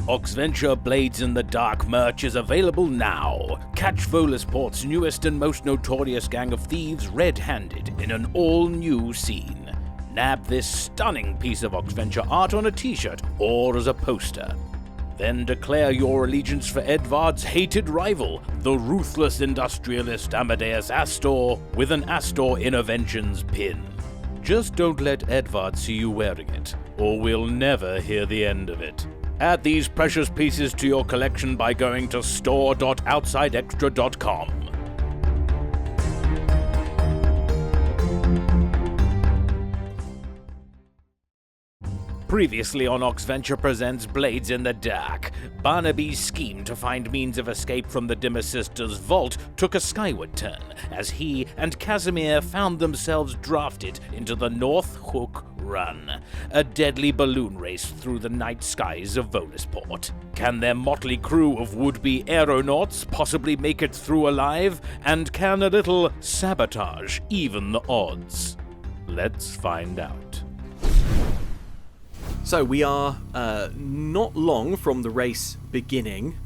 Oxventure Blades in the Dark merch is available now. Catch Volisport's newest and most notorious gang of thieves red-handed in an all-new scene. Nab this stunning piece of Oxventure art on a t-shirt or as a poster. Then declare your allegiance for Edvard's hated rival, the ruthless industrialist Amadeus Astor, with an Astor Interventions pin. Just don't let Edvard see you wearing it, or we'll never hear the end of it. Add these precious pieces to your collection by going to store.outsidextra.com. Previously on Oxventure presents Blades in the Dark, Barnaby's scheme to find means of escape from the Dimmer Sisters' vault took a skyward turn as he and Kasimir found themselves drafted into the North Hook Run, a deadly balloon race through the night skies of Volisport. Can their motley crew of would-be aeronauts possibly make it through alive, and can a little sabotage even the odds? Let's find out. So we are not long from the race beginning,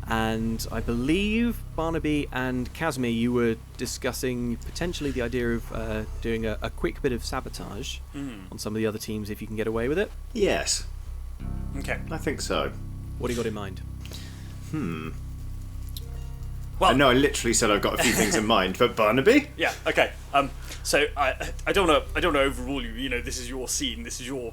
and I believe Barnaby and Kasimir, you were discussing potentially the idea of doing a quick bit of sabotage on some of the other teams if you can get away with it. Yes. Okay. I think so. What do you got in mind? Well, No, I literally said I've got a few things in mind, but Barnaby? yeah. Okay. So I don't want to overrule you. You know, this is your scene. This is your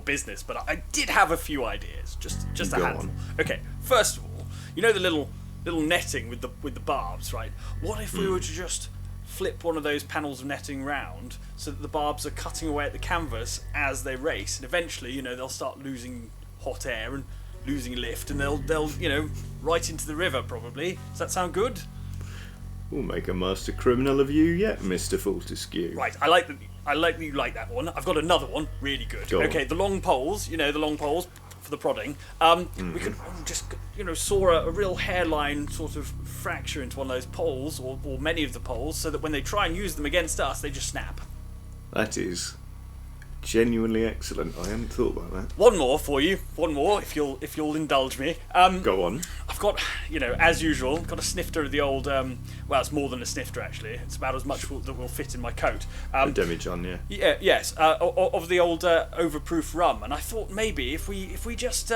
business. But I did have a few ideas. Just a Go handful. on. Okay. First of all, you know the little netting with the barbs, right? What if we were to just flip one of those panels of netting round so that the barbs are cutting away at the canvas as they race, and eventually, you know, they'll start losing hot air and losing lift, and they'll you know, right into the river probably. Does that sound good? We'll make a master criminal of you yet, Mr. Fortescue. Right, I like that you like that one. I've got another one, really good. Go on. Okay, the long poles, you know, the long poles for the prodding. We could just, you know, saw a real hairline sort of fracture into one of those poles, or many of the poles, so that when they try and use them against us, they just snap. That is genuinely excellent. I hadn't thought about that. One more for you. One more, if you'll indulge me. Go on. I've got, you know, as usual, got a snifter of the old. Well, it's more than a snifter actually. It's about as much that will fit in my coat. A demijohn, yeah. Yeah, yes, of the old overproof rum, and I thought maybe if we just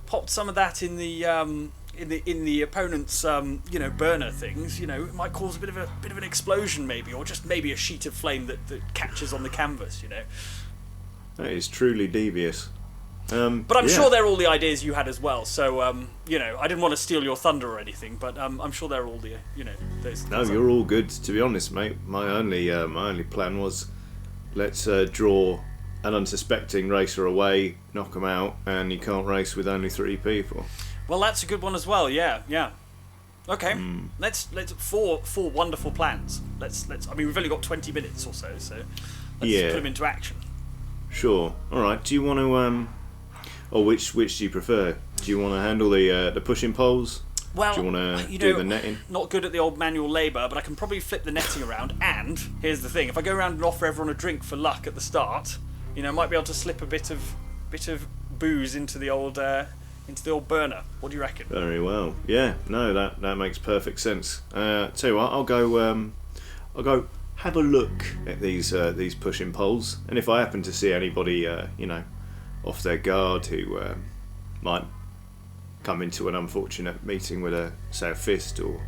popped some of that in the opponent's you know, burner things, you know, it might cause a bit of an explosion maybe, or just maybe a sheet of flame that catches on the canvas, you know. That is truly devious. But I'm sure they're all the ideas you had as well. So you know, I didn't want to steal your thunder or anything, but I'm sure they're all the, you know, those. No, you're all good. To be honest, mate, my only plan was let's draw an unsuspecting racer away, knock him out, and you can't race with only 3 people. Well, that's a good one as well. Yeah. Okay, let's four wonderful plans. Let's. I mean, we've only got 20 minutes or so let's put them into action. Sure. All right. Do you want to or which do you prefer? Do you want to handle the pushing poles? Well, do you want to you do know, the netting? Not good at the old manual labour, but I can probably flip the netting around. And here's the thing: if I go around and offer everyone a drink for luck at the start, you know, I might be able to slip a bit of booze into the old burner. What do you reckon? Very well. Yeah. No, that makes perfect sense. Tell you what, I'll go have a look at these pushing poles, and if I happen to see anybody you know, off their guard who might come into an unfortunate meeting with a fist or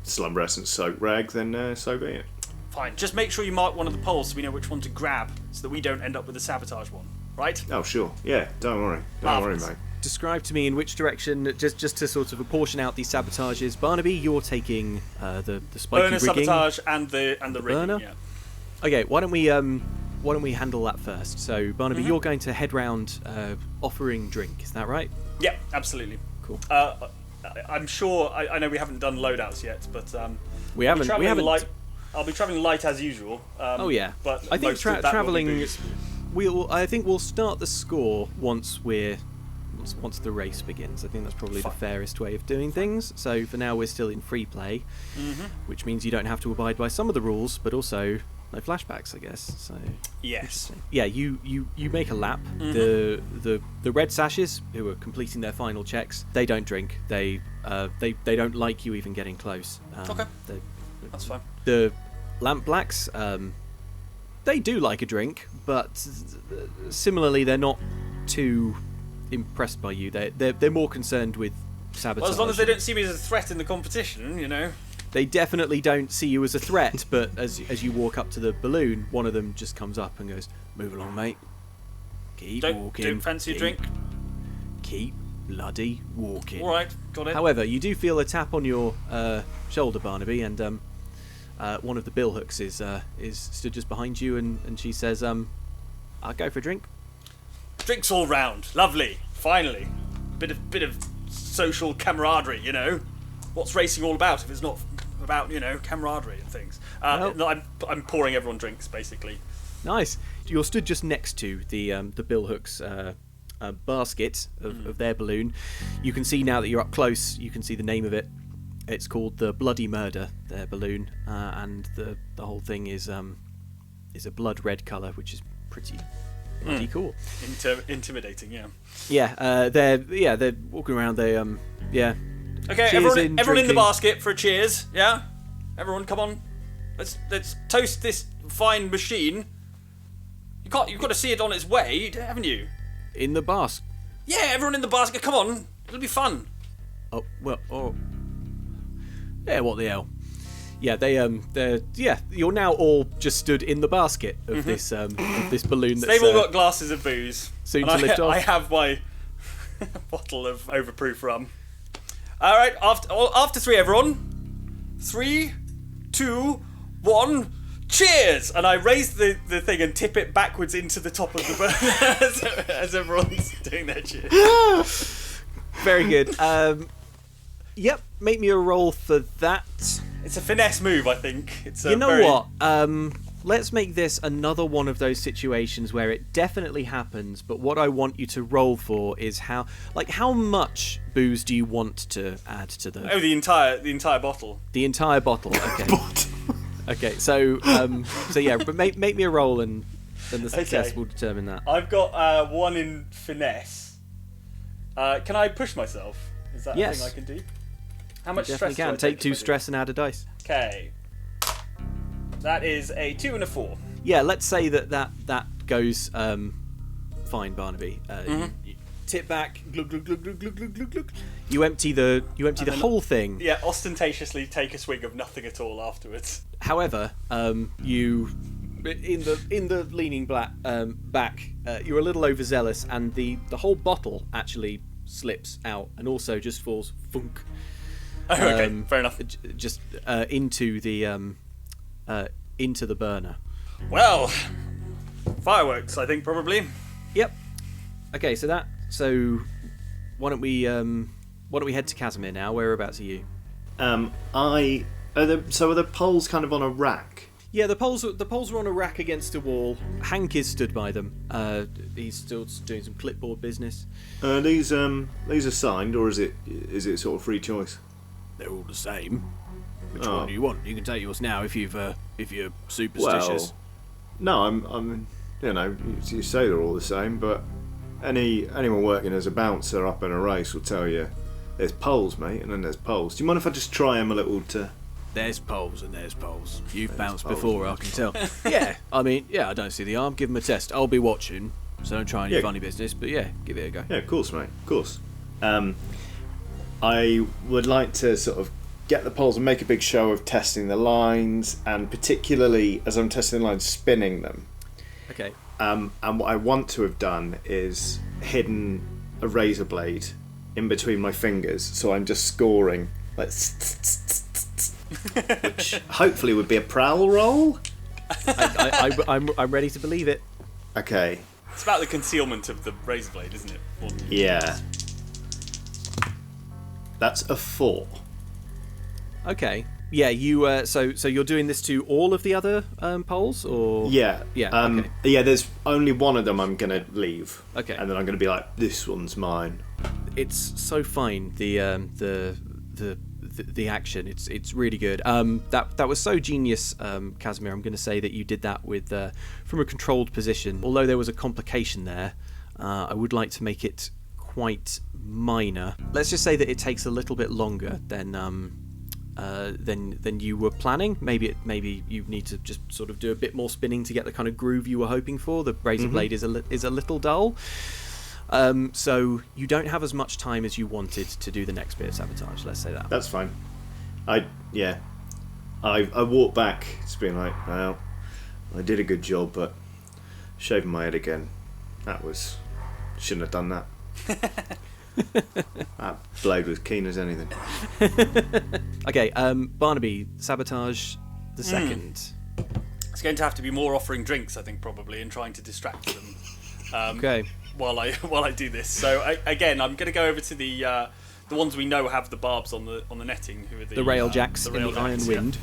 slumberescent soap rag, then so be it. Fine. Just make sure you mark one of the poles so we know which one to grab, so that we don't end up with a sabotage one. Right? Oh sure. Yeah. Don't worry, mate. Describe to me in which direction, just to sort of apportion out these sabotages. Barnaby, you're taking the spiky burner rigging. sabotage and the rigging. Burner? Yeah. Okay, why don't we handle that first? So Barnaby, you're going to head round offering drink. Is that right? Yeah, absolutely. Cool. I'm sure. I know we haven't done loadouts yet, but We haven't. I'll be travelling light as usual. Oh yeah. But I think most of that will be travelling. booze. I think we'll start the score once the race begins. I think that's probably the fairest way of doing things. So for now we're still in free play, which means you don't have to abide by some of the rules, but also no flashbacks, I guess. So Yes. yeah, you make a lap. The red sashes who are completing their final checks, they don't drink. They don't like you even getting close. Okay. That's fine. The lamp blacks, they do like a drink, but similarly, they're not too impressed by you. They're more concerned with sabotage. Well, as long as they don't see me as a threat in the competition, you know. They definitely don't see you as a threat, but as you walk up to the balloon, one of them just comes up and goes, "Move along, mate. Keep walking. Don't fancy a drink? Keep bloody walking." All right, got it. However, you do feel a tap on your shoulder, Barnaby, and one of the billhooks is stood just behind you, and she says, "I'll go for a drink." Drinks all round. Lovely. Finally. Bit of social camaraderie, you know. What's racing all about if it's not about, you know, camaraderie and things? Well, I'm pouring everyone drinks, basically. Nice. You're stood just next to the billhooks basket of their balloon. You can see now that you're up close. You can see the name of it. It's called the Bloody Murder. Their balloon, and the whole thing is a blood red colour, which is pretty cool. Intimidating, yeah. Yeah. They're walking around. They Okay, cheers everyone in the basket for a cheers. Yeah, everyone, come on. Let's toast this fine machine. You've got to see it on its way, haven't you? In the basket. Yeah, everyone in the basket. Come on, it'll be fun. Oh well. Oh. Yeah. What the hell? Yeah. You're now all just stood in the basket of this balloon. So they've all got glasses of booze. Soon to lift off. I have my bottle of overproof rum. All right, after three, everyone. 3, 2, 1, cheers! And I raise the thing and tip it backwards into the top of the boat as everyone's doing their cheers. Very good. Yep, make me a roll for that. It's a finesse move, I think. What? Let's make this another one of those situations where it definitely happens, but what I want you to roll for is how much booze do you want to add to the... Oh, the entire bottle. The entire bottle, okay. Okay, so yeah, but make me a roll and then the success will determine that. I've got 1 in finesse. Can I push myself? Is that a thing I can do? How much you stress definitely can. Take 2 stress and add a dice. Okay. That is a 2 and a 4. Yeah, let's say that goes fine, Barnaby. You tip back, glug glug glug glug glug glug glug glug. You empty the whole thing. Yeah, ostentatiously take a swig of nothing at all afterwards. However, you in the leaning back, you're a little overzealous, and the whole bottle actually slips out and also just falls funk. Oh, okay, fair enough. Just into the burner. Well, fireworks, I think, probably. Yep. Okay, so why don't we head to Kasimir now? Whereabouts are you? Are the poles kind of on a rack? Yeah, the poles are on a rack against a wall. Hank is stood by them. He's still doing some clipboard business. These are signed, or is it sort of free choice? They're all the same. Which one do you want? You can take yours now if you're superstitious. Well, no, I'm you say they're all the same, but anyone working as a bouncer up in a race will tell you there's poles, mate, and then there's poles. Do you mind if I just try them a little to... There's poles and there's poles. You've bounced before, I can tell. Yeah, I don't see the arm. Give them a test. I'll be watching, so don't try any funny business, but yeah, give it a go. Yeah, of course, mate, of course. I would like to sort of get the poles and make a big show of testing the lines, and particularly as I'm testing the lines, spinning them. Okay. And what I want to have done is hidden a razor blade in between my fingers, so I'm just scoring, like, which hopefully would be a prowl roll. I'm ready to believe it. Okay. It's about the concealment of the razor blade, isn't it? Yeah. That's a 4. Okay. Yeah, you. So you're doing this to all of the other poles, or? Yeah. Yeah. Okay. Yeah. There's only one of them I'm gonna leave. Okay. And then I'm gonna be like, this one's mine. It's so fine. The the action. It's really good. That was so genius, Kasimir. I'm going to say that you did that with from a controlled position. Although there was a complication there, I would like to make it quite minor. Let's just say that it takes a little bit longer than you were planning. Maybe you need to just sort of do a bit more spinning to get the kind of groove you were hoping for. The razor blade is a little dull. So you don't have as much time as you wanted to do the next bit of sabotage. Let's say that. That's fine. I walked back, just being like, well, I did a good job, but shaving my head again, shouldn't have done that. That blade was keen as anything. Okay, Barnaby, sabotage the second. It's going to have to be more offering drinks, I think, probably, and trying to distract them. Okay. While I do this, so I'm going to go over to the ones we know have the barbs on the netting, who are the Railjacks in the Iron Wind.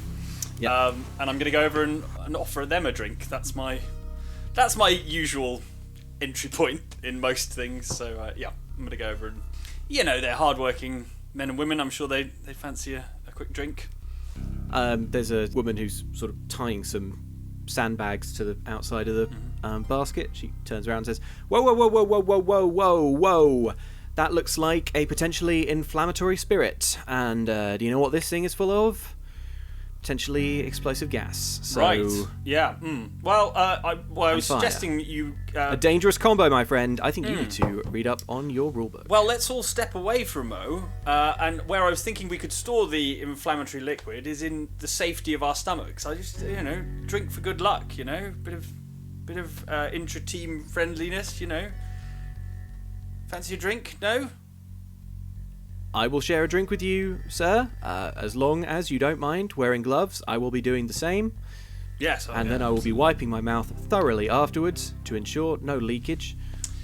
Yeah. And I'm going to go over and offer them a drink. That's my usual entry point in most things. So I'm going to go over and they're hardworking men and women. I'm sure they fancy a quick drink. There's a woman who's sort of tying some sandbags to the outside of the basket. She turns around and says, whoa, whoa, whoa, whoa, whoa, whoa, whoa, whoa, whoa. That looks like a potentially inflammatory spirit. And do you know what this thing is full of? Potentially explosive gas. So, right. Yeah. Well, I was suggesting you... a dangerous combo, my friend. I think you need to read up on your rulebook. Well, let's all step away from Mo. And where I was thinking we could store the inflammatory liquid is in the safety of our stomachs. I just, drink for good luck, Bit of intra-team friendliness, Fancy a drink? No? I will share a drink with you, sir, as long as you don't mind wearing gloves. I will be doing the same. Yes. Then I will be wiping my mouth thoroughly afterwards to ensure no leakage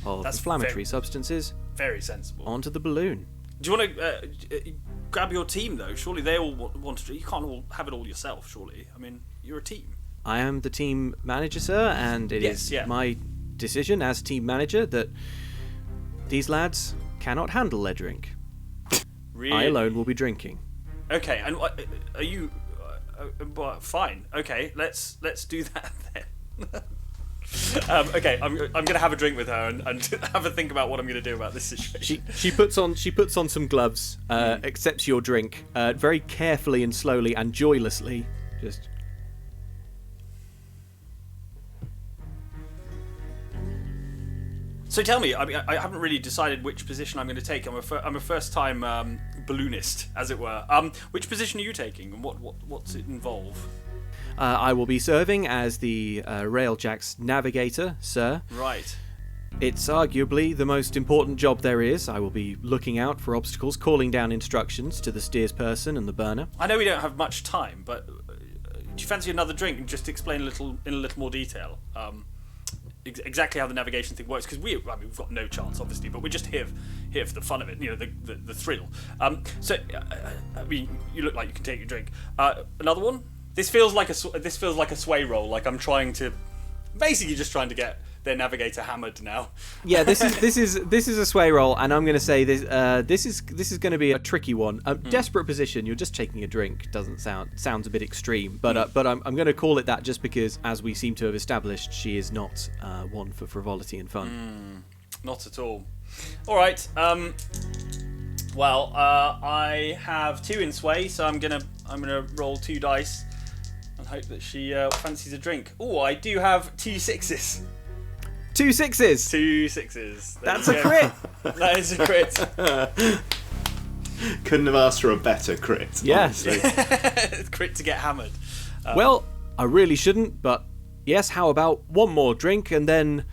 of inflammatory substances. Very sensible. Onto the balloon. Do you want to grab your team, though? Surely they all want to... You can't all have it all yourself, surely. I mean, you're a team. I am the team manager, sir, and it is my decision as team manager that these lads cannot handle their drink. Really? I alone will be drinking. Okay, and are you... fine. Okay, let's do that then. Okay, I'm going to have a drink with her and have a think about what I'm going to do about this situation. She puts on some gloves, accepts your drink, very carefully and slowly and joylessly. Just... So tell me, I haven't really decided which position I'm going to take. I'm a first-time balloonist, as it were. Which position are you taking, and what's it involve? I will be serving as the Railjack's navigator, sir. Right. It's arguably the most important job there is. I will be looking out for obstacles, calling down instructions to the steersperson and the burner. I know we don't have much time, but do you fancy another drink and just explain in a little more detail? Exactly how the navigation thing works, because we've got no chance, obviously, but we're just here for the fun of it, the thrill. You look like you can take your drink. Another one. This feels like a sway roll. Like I'm basically just trying to get their navigator hammered now. Yeah, this is a sway roll, and I'm going to say this is going to be a tricky one. A desperate position. You're just taking a drink. Sounds a bit extreme, but I'm going to call it that just because, as we seem to have established, she is not one for frivolity and fun. Not at all. All right. I have 2 in sway, so I'm gonna roll 2 dice and hope that she fancies a drink. Oh, I do have 2 sixes. 2 sixes. 2 sixes. That's a crit. That is a crit. Couldn't have asked for a better crit. Yes. Crit to get hammered. Well, I really shouldn't, but yes. How about one more drink and then?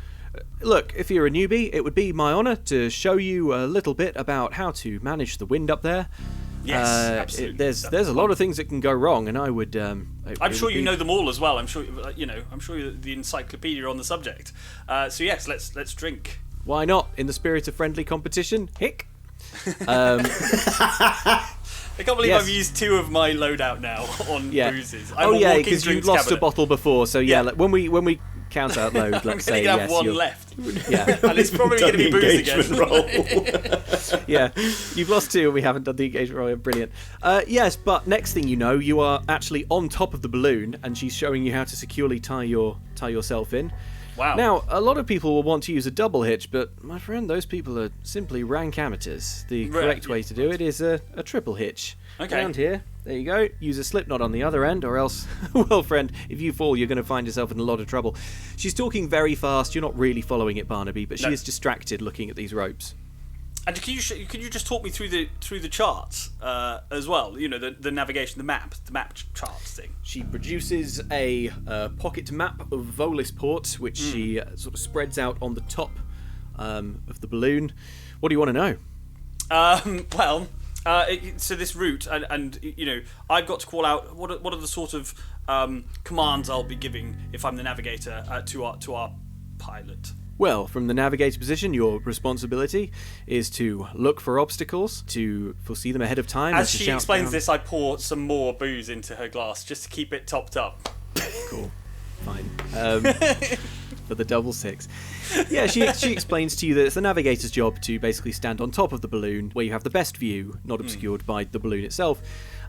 Look, if you're a newbie, it would be my honour to show you a little bit about how to manage the wind up there. Yes, absolutely. There's a lot of things that can go wrong, and I would. I'm sure you know them all as well. I'm sure you're the encyclopedia on the subject. So yes, let's drink. Why not? In the spirit of friendly competition, hick. I can't believe I've used 2 of my loadout now on boozes. Because you lost a bottle before. So like, when we count out loud. I'm Let's going say to have yes. one you're- left. Yeah, And it's probably going to be booze Engagement again. roll. yeah. You've lost 2 and we haven't done the engagement roll. Brilliant. Yes, but next thing you know, you are actually on top of the balloon, and she's showing you how to securely tie yourself in. Wow. Now, a lot of people will want to use a double hitch, but my friend, those people are simply rank amateurs. The Right, correct way to do it is a triple hitch. Okay. Around here, there you go. Use a slip knot on the other end, or else, well, friend, if you fall, you're going to find yourself in a lot of trouble. She's talking very fast. You're not really following it, Barnaby, but she No. is distracted looking at these ropes. And can you just talk me through the charts as well? You know, the navigation, the map charts thing. She produces a pocket map of Volisport, which she sort of spreads out on the top of the balloon. What do you want to know? So this route, and you know, I've got to call out what are the sort of commands I'll be giving if I'm the navigator to our pilot. Well, from the navigator position, your responsibility is to look for obstacles, to foresee them ahead of time. As and to she shout explains down. this, I pour some more booze into her glass just to keep it topped up. Cool. Fine. For the double 6. Yeah, she explains to you that it's the navigator's job to basically stand on top of the balloon where you have the best view, not obscured by the balloon itself,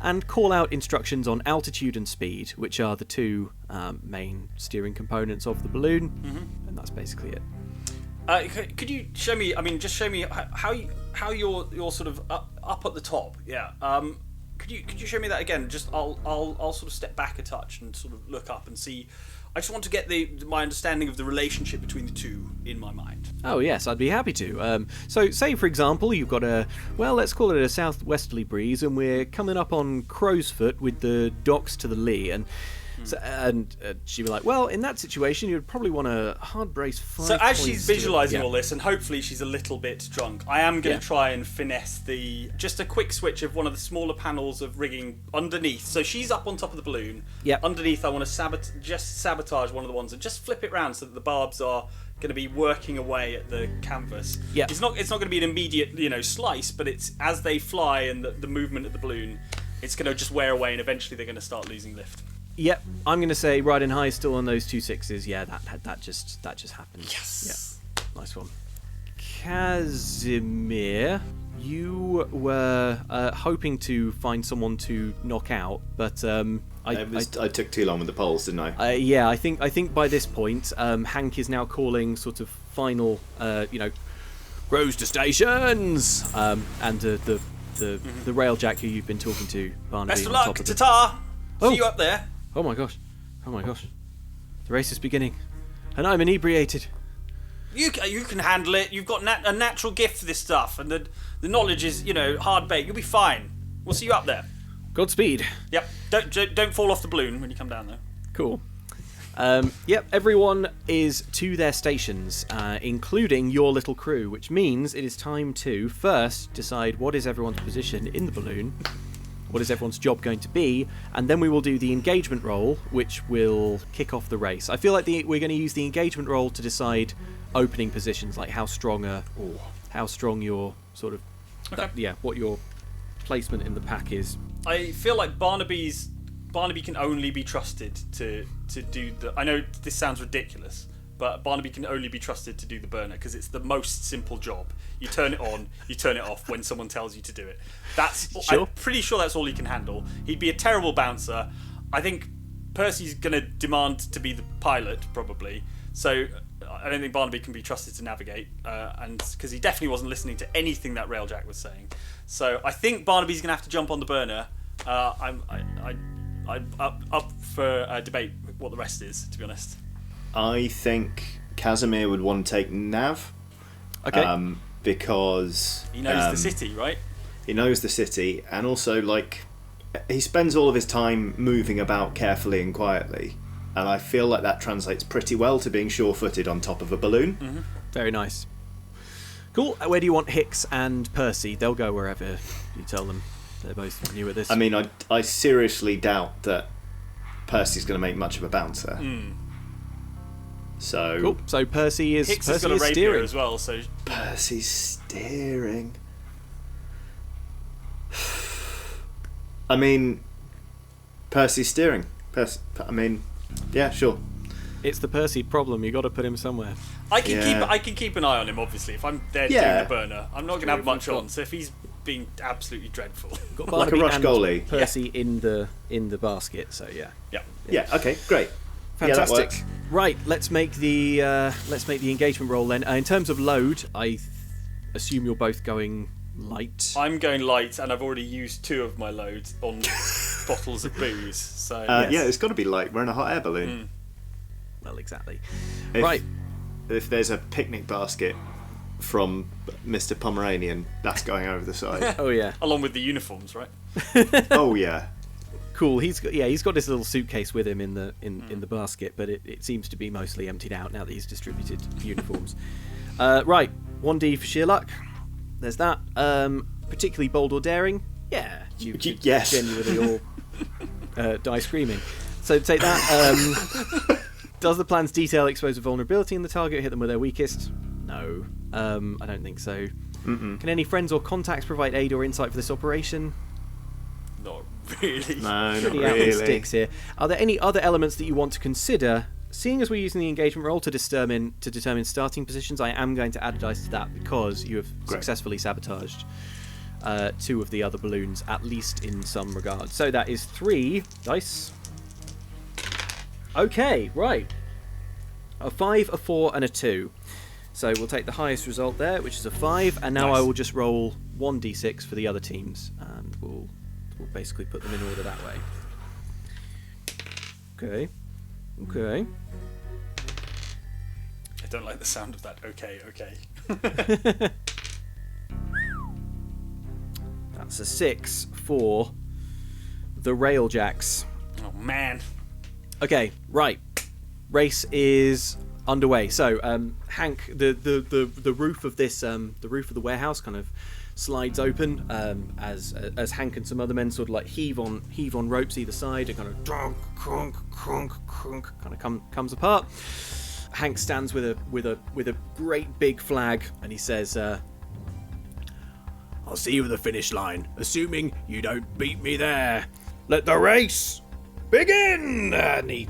and call out instructions on altitude and speed, which are the 2 main steering components of the balloon, and that's basically it. Could you show me? I mean, just show me how you're sort of up at the top. Yeah. Could you show me that again? Just I'll sort of step back a touch and sort of look up and see. I just want to get my understanding of the relationship between the 2 in my mind. Oh yes, I'd be happy to. So say for example you've got let's call it a southwesterly breeze, and we're coming up on Crow's Foot with the docks to the lee, and she'd be like, well, in that situation you'd probably want to hard brace 5 So as points she's to- visualising yeah. all this, and hopefully she's a little bit drunk, I am going to try and finesse just a quick switch of one of the smaller panels of rigging underneath. So she's up on top of the balloon. Yep. Underneath, I want to sabotage one of the ones and just flip it round so that the barbs are going to be working away at the canvas. Yep. It's not going to be an immediate slice, but it's as they fly and the movement of the balloon, it's going to just wear away, and eventually they're going to start losing lift. Yep, I'm going to say riding high still on those 2 6s. Yeah, that just happened. Yes. Yeah, nice one. Casimir, you were hoping to find someone to knock out, but I took too long with the poles, didn't I? yeah, I think by this point, Hank is now calling sort of final, rows to stations, and the railjack who you've been talking to, Barnaby. Best of on top luck, of the- ta-ta! Oh. See you up there. Oh my gosh. The race is beginning. And I'm inebriated. You can handle it. You've got a natural gift for this stuff, and the knowledge is, hard baked. You'll be fine. We'll see you up there. Godspeed. Yep. Don't fall off the balloon when you come down, though. Cool. Yep, everyone is to their stations, including your little crew, which means it is time to first decide what is everyone's position in the balloon, what is everyone's job going to be, and then we will do the engagement roll, which will kick off the race. I feel like we're going to use the engagement roll to decide opening positions, like how strong your sort of, what your placement in the pack is. I feel like Barnaby can only be trusted to do the. I know this sounds ridiculous, but Barnaby can only be trusted to do the burner because it's the most simple job. You turn it on, you turn it off when someone tells you to do it. Sure. I'm pretty sure that's all he can handle. He'd be a terrible bouncer. I think Percy's going to demand to be the pilot probably. So I don't think Barnaby can be trusted to navigate, and because he definitely wasn't listening to anything that Railjack was saying. So I think Barnaby's going to have to jump on the burner. I'm up for debate what the rest is, to be honest. I think Kasimir would want to take nav. Okay. Because He knows the city, right? He knows the city, and also he spends all of his time moving about carefully and quietly, and I feel like that translates pretty well to being sure-footed on top of a balloon. Mm-hmm. Very nice. Cool. Where do you want Hicks and Percy? They'll go wherever you tell them. They're both new at this. I mean, I seriously doubt that Percy's going to make much of a bouncer. So cool. So Percy is Hicks has got a rapier steering as well, so Percy's steering. I mean, Percy's steering. Yeah, sure. It's the Percy problem. You got to put him somewhere. I can keep an eye on him. Obviously, if I'm there doing the burner, I'm not going to have much on. So if he's being absolutely dreadful, Got Like a Barnaby rush and goalie. Percy in the basket. So yeah. Yeah. Okay. Great. Fantastic. Yeah, that works. Right, let's make the engagement roll then. In terms of load, I assume you're both going light. I'm going light, and I've already used 2 of my loads on bottles of booze. So Yeah, it's got to be light. We're in a hot air balloon. Well, exactly. If there's a picnic basket from Mr. Pomeranian, that's going over the side. Oh yeah. along with the uniforms, right? Oh yeah. Cool. He's got this little suitcase with him in the basket, but it seems to be mostly emptied out now that he's distributed uniforms. Right, 1D for sheer luck. There's that. Particularly bold or daring. Yeah, you Yes. genuinely all die screaming. So take that. Does the plan's detail expose a vulnerability in the target? Hit them where they're weakest? No, I don't think so. Can any friends or contacts provide aid or insight for this operation? Not really. No, not Pretty out on really. sticks here. Are there any other elements that you want to consider? Seeing as we're using the engagement roll to determine starting positions, I am going to add a dice to that because you have successfully sabotaged 2 of the other balloons, at least in some regard. So that is 3 dice. Okay, right. A 5, a 4, and a 2. So we'll take the highest result there, which is a 5, and now Nice. I will just roll 1d6 for the other teams, and we'll basically put them in order that way. Okay. I don't like the sound of that. Okay. That's a 6 for the Railjacks. Oh man. Okay, right. Race is underway. So, Hank, the roof of this, the roof of the warehouse, kind of slides open as Hank and some other men sort of like heave on ropes either side and kind of drunk, crunk, kind of comes apart. Hank stands with a great big flag and he says, "I'll see you at the finish line, assuming you don't beat me there. Let the race begin!" And he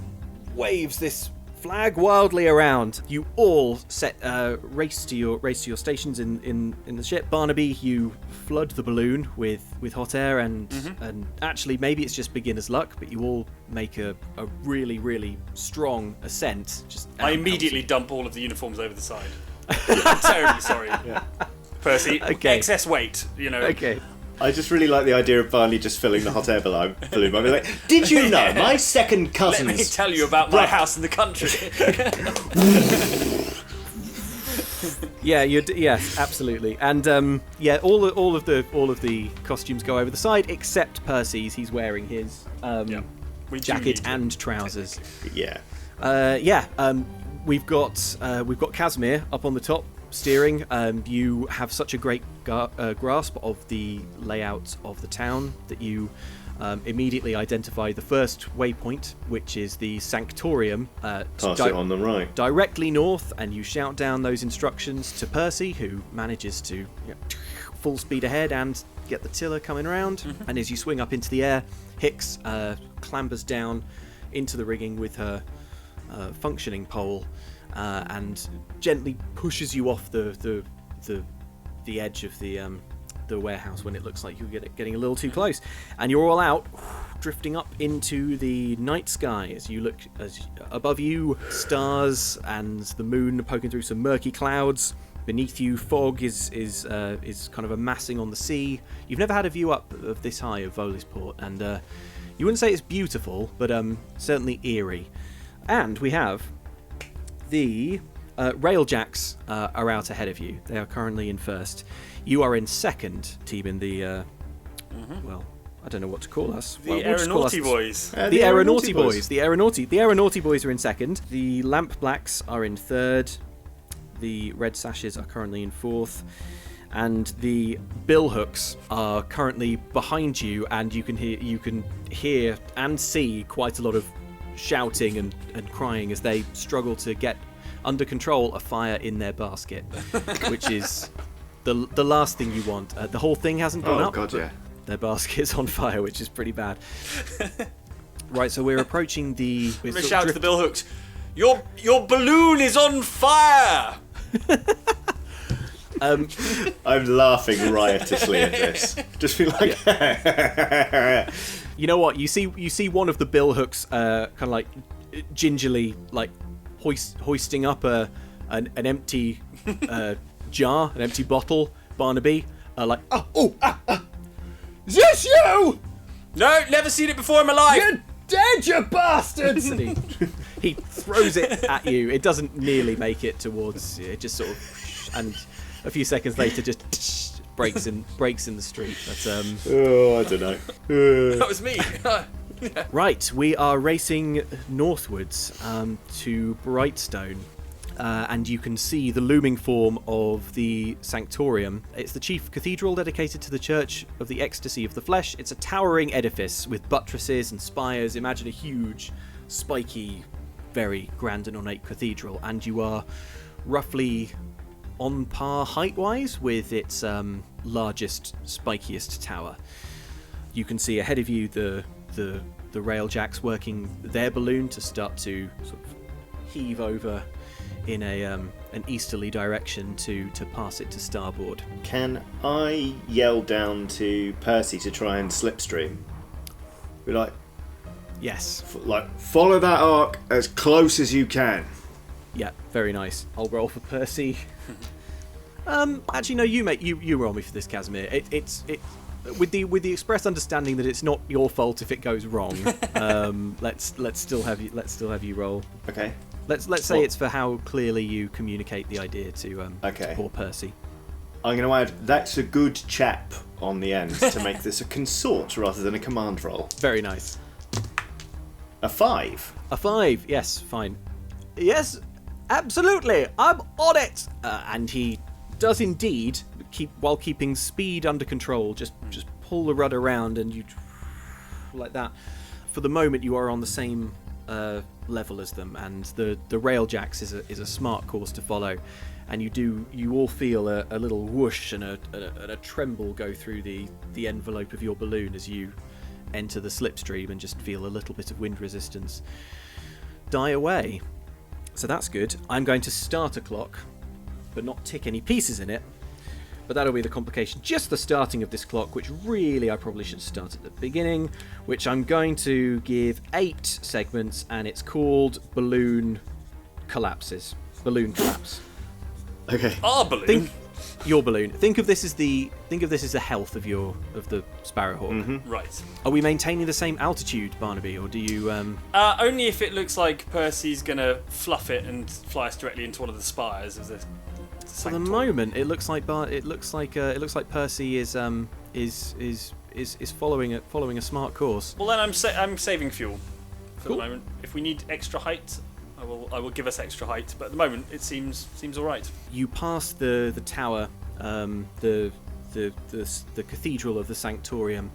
waves this flag wildly around. You all race to your stations in the ship. Barnaby, you flood the balloon with hot air and actually maybe it's just beginner's luck, but you all make a really, really strong ascent. I immediately dump all of the uniforms over the side. I'm terribly sorry. Percy, Okay. excess weight, Okay. I just really like the idea of Barney just filling the hot air balloon. I'd be like, did you know my second Let cousin's... me tell you about my house in the country. Yes, absolutely. And all of the costumes go over the side except Percy's. He's wearing his jacket and trousers. Yeah. We've got Kasimir up on the top steering. You have such a great grasp of the layout of the town that you immediately identify the first waypoint, which is the Sanctorium. Pass it on the right. Directly north, and you shout down those instructions to Percy, who manages to full speed ahead and get the tiller coming around. And as you swing up into the air, Hicks clambers down into the rigging with her functioning pole and gently pushes you off the edge of the warehouse when it looks like you're getting a little too close, and you're all out drifting up into the night sky as you look above you, stars and the moon poking through some murky clouds. Beneath you, fog is kind of amassing on the sea. You've never had a view up of this high of Volisport, and you wouldn't say it's beautiful, but certainly eerie. And we have the Railjacks are out ahead of you. They are currently in first. You are in second, team in the well, I don't know what to call us. The Aeronaughty Boys. The Aeronaughty Boys. The Aeronaughty Boys are in second. The Lamp Blacks are in third. The Red Sashes are currently in fourth. And the Billhooks are currently behind you, and you can hear and see quite a lot of shouting and crying as they struggle to get under control a fire in their basket, which is the last thing you want. The whole thing hasn't gone up. God, yeah. Their basket's on fire, which is pretty bad. Right, so we're approaching the... I'm going to shout to the Billhooks, Your balloon is on fire! I'm laughing riotously at this. Just feel like... You know what? You see one of the bill hooks kind of like gingerly like hoisting up an empty jar, an empty bottle. Barnaby, Is this you? No, never seen it before in my life. You're dead, you bastards! and he throws it at you. It doesn't nearly make it towards you. It just sort of, and a few seconds later, just breaks in the street. But oh, I don't know. That was me. right, we are racing northwards to Brightstone. And you can see the looming form of the Sanctorium. It's the chief cathedral dedicated to the Church of the Ecstasy of the Flesh. It's a towering edifice with buttresses and spires. Imagine a huge, spiky, very grand and ornate cathedral. And you are roughly on par height-wise with its largest, spikiest tower. You can see ahead of you the railjacks working their balloon to start to sort of heave over in an easterly direction to pass it to starboard. Can I yell down to Percy to try and slipstream? Be like, Yes. Follow that arc as close as you can. Yeah, very nice. I'll roll for Percy. Actually, no, you roll me for this, Kasimir. It's with the express understanding that it's not your fault if it goes wrong. Let's still have you roll. Okay. Let's say it's for how clearly you communicate the idea to poor Percy. I'm going to add, that's a good chap on the end to make this a consort rather than a command roll. Very nice. A 5. A 5, yes, fine. Yes, absolutely, I'm on it! And he does indeed, while keeping speed under control, just pull the rudder around and you... like that. For the moment, you are on the same level as them, and the railjacks is a smart course to follow. And you all feel a little whoosh and a tremble go through the envelope of your balloon as you enter the slipstream and just feel a little bit of wind resistance die away. So that's good. I'm going to start a clock, but not tick any pieces in it. But that'll be the complication. Just the starting of this clock, which really I probably should start at the beginning, which I'm going to give 8 segments, and it's called Balloon Collapses. Balloon Collapse. Okay. Our balloon. Your balloon. Think of this as the health of the Sparrowhawk. Mm-hmm. Right. Are we maintaining the same altitude, Barnaby, or do you? Only if it looks like Percy's gonna fluff it and fly us directly into one of the spires of the. For the moment, it looks like Percy is following a smart course. Well, then I'm saving fuel for the moment. If we need extra height, I will give us extra height. But at the moment, it seems all right. You pass the tower, the cathedral of the Sanctorium,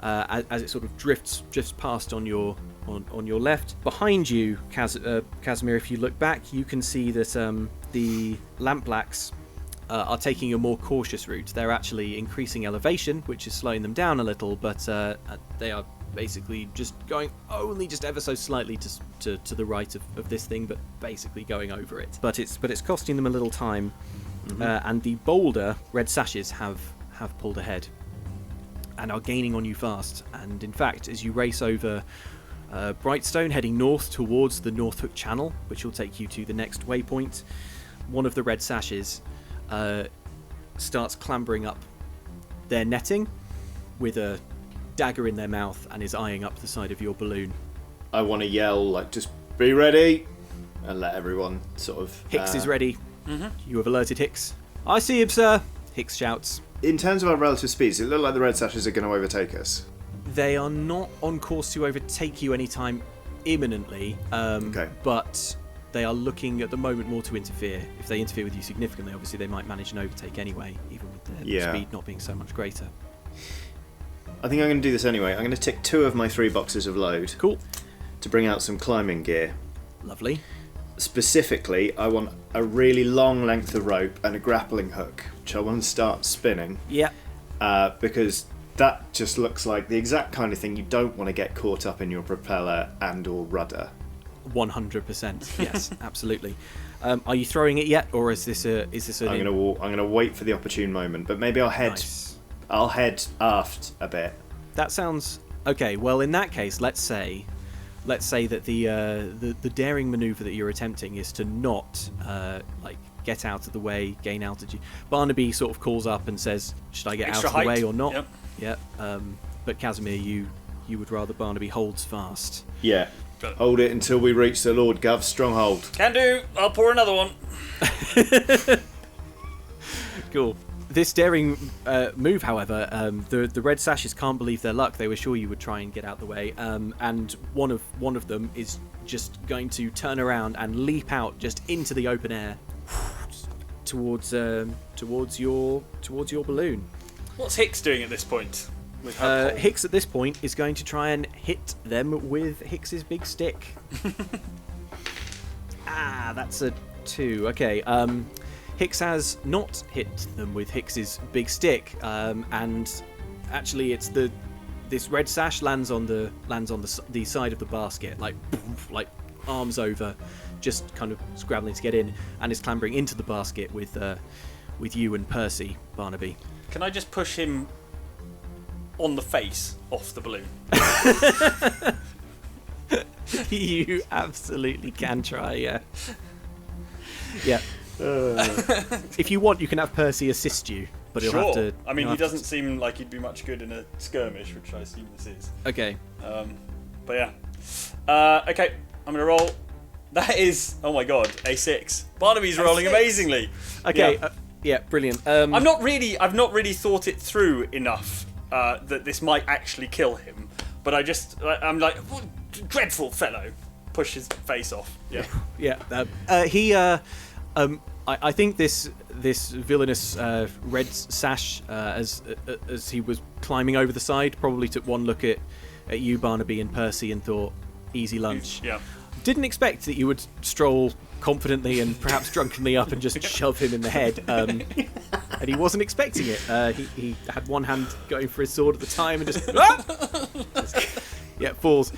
as it sort of drifts past on your left. Behind you, Kasimir, if you look back, you can see that the lampblacks are taking a more cautious route. They're actually increasing elevation, which is slowing them down a little, but they are basically just going only just ever so slightly to the right of this thing, but basically going over it. But it's costing them a little time. Mm-hmm. And the bolder red sashes have pulled ahead and are gaining on you fast. And in fact, as you race over Brightstone, heading north towards the Northhook Channel, which will take you to the next waypoint, one of the red sashes starts clambering up their netting with a dagger in their mouth and is eyeing up the side of your balloon. I want to yell, just be ready, and let everyone sort of... Hicks is ready. Mm-hmm. You have alerted Hicks. I see him, sir. Hicks shouts. In terms of our relative speeds, it look like the red sashes are going to overtake us. They are not on course to overtake you anytime imminently, Okay. but they are looking at the moment more to interfere. If they interfere with you significantly, obviously they might manage an overtake anyway, even with their speed not being so much greater. I think I'm going to do this anyway. I'm going to tick 2 of my 3 boxes of load. Cool. To bring out some climbing gear. Lovely. Specifically, I want a really long length of rope and a grappling hook, which I want to start spinning. Yeah. Because that just looks like the exact kind of thing you don't want to get caught up in your propeller and or rudder. 100%. Yes, absolutely. Are you throwing it yet, or is this a? I'm gonna wait for the opportune moment, but maybe I'll head. Nice. I'll head aft a bit. That sounds okay. Well, in that case, let's say that the daring maneuver that you're attempting is to not get out of the way, gain altitude. Barnaby sort of calls up and says, "Should I get Extra out of the way height. or not?" Yep. Yeah. But Kasimir, you would rather Barnaby holds fast. Yeah. Got it. Hold it until we reach the Lord Gov's stronghold. Can do. I'll pour another one. Cool. This daring move, however, the red sashes can't believe their luck. They were sure you would try and get out the way, and one of them is just going to turn around and leap out just into the open air towards your balloon. What's Hicks doing at this point? With her pole? Hicks at this point is going to try and hit them with Hicks's big stick. That's a 2. Okay. Hicks has not hit them with Hicks's big stick, and actually, it's this red sash lands on the side of the basket, like arms over, just kind of scrabbling to get in, and is clambering into the basket with you and Percy, Barnaby. Can I just push him on the face off the balloon? You absolutely can try, yeah. Yeah. If you want, you can have Percy assist you, but he'll have to. I mean, he doesn't seem like he'd be much good in a skirmish, which I assume this is. Okay. But yeah. Okay, I'm gonna roll. That is, oh my god, a 6. Barnaby's rolling amazingly. Okay. Yeah. Yeah, brilliant. I've not really thought it through enough that this might actually kill him. But I'm like, what dreadful fellow. Push his face off. Yeah. Yeah. I think this villainous red sash, as he was climbing over the side, probably took one look at you, Barnaby, and Percy, and thought, "Easy lunch." Yeah. Didn't expect that you would stroll confidently and perhaps drunkenly up and just shove him in the head. And he wasn't expecting it. He had one hand going for his sword at the time and just falls.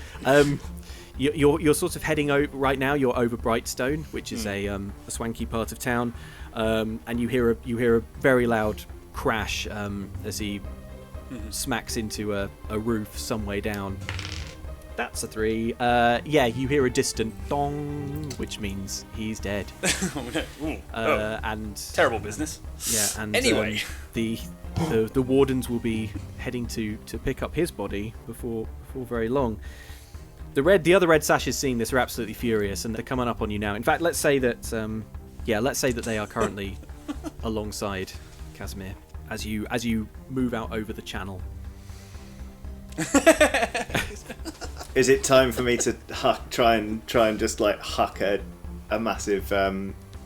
You're sort of heading over right now. You're over Brightstone, which is a swanky part of town, and you hear a very loud crash as he smacks into a roof some way down. That's a 3. You hear a distant dong, which means he's dead. And terrible business. Yeah, and anyway, the wardens will be heading to pick up his body before very long. The other red sashes seeing this are absolutely furious, and they're coming up on you now. In fact, let's say that they are currently alongside Kasimir as you move out over the channel. Is it time for me to try and just like huck a massive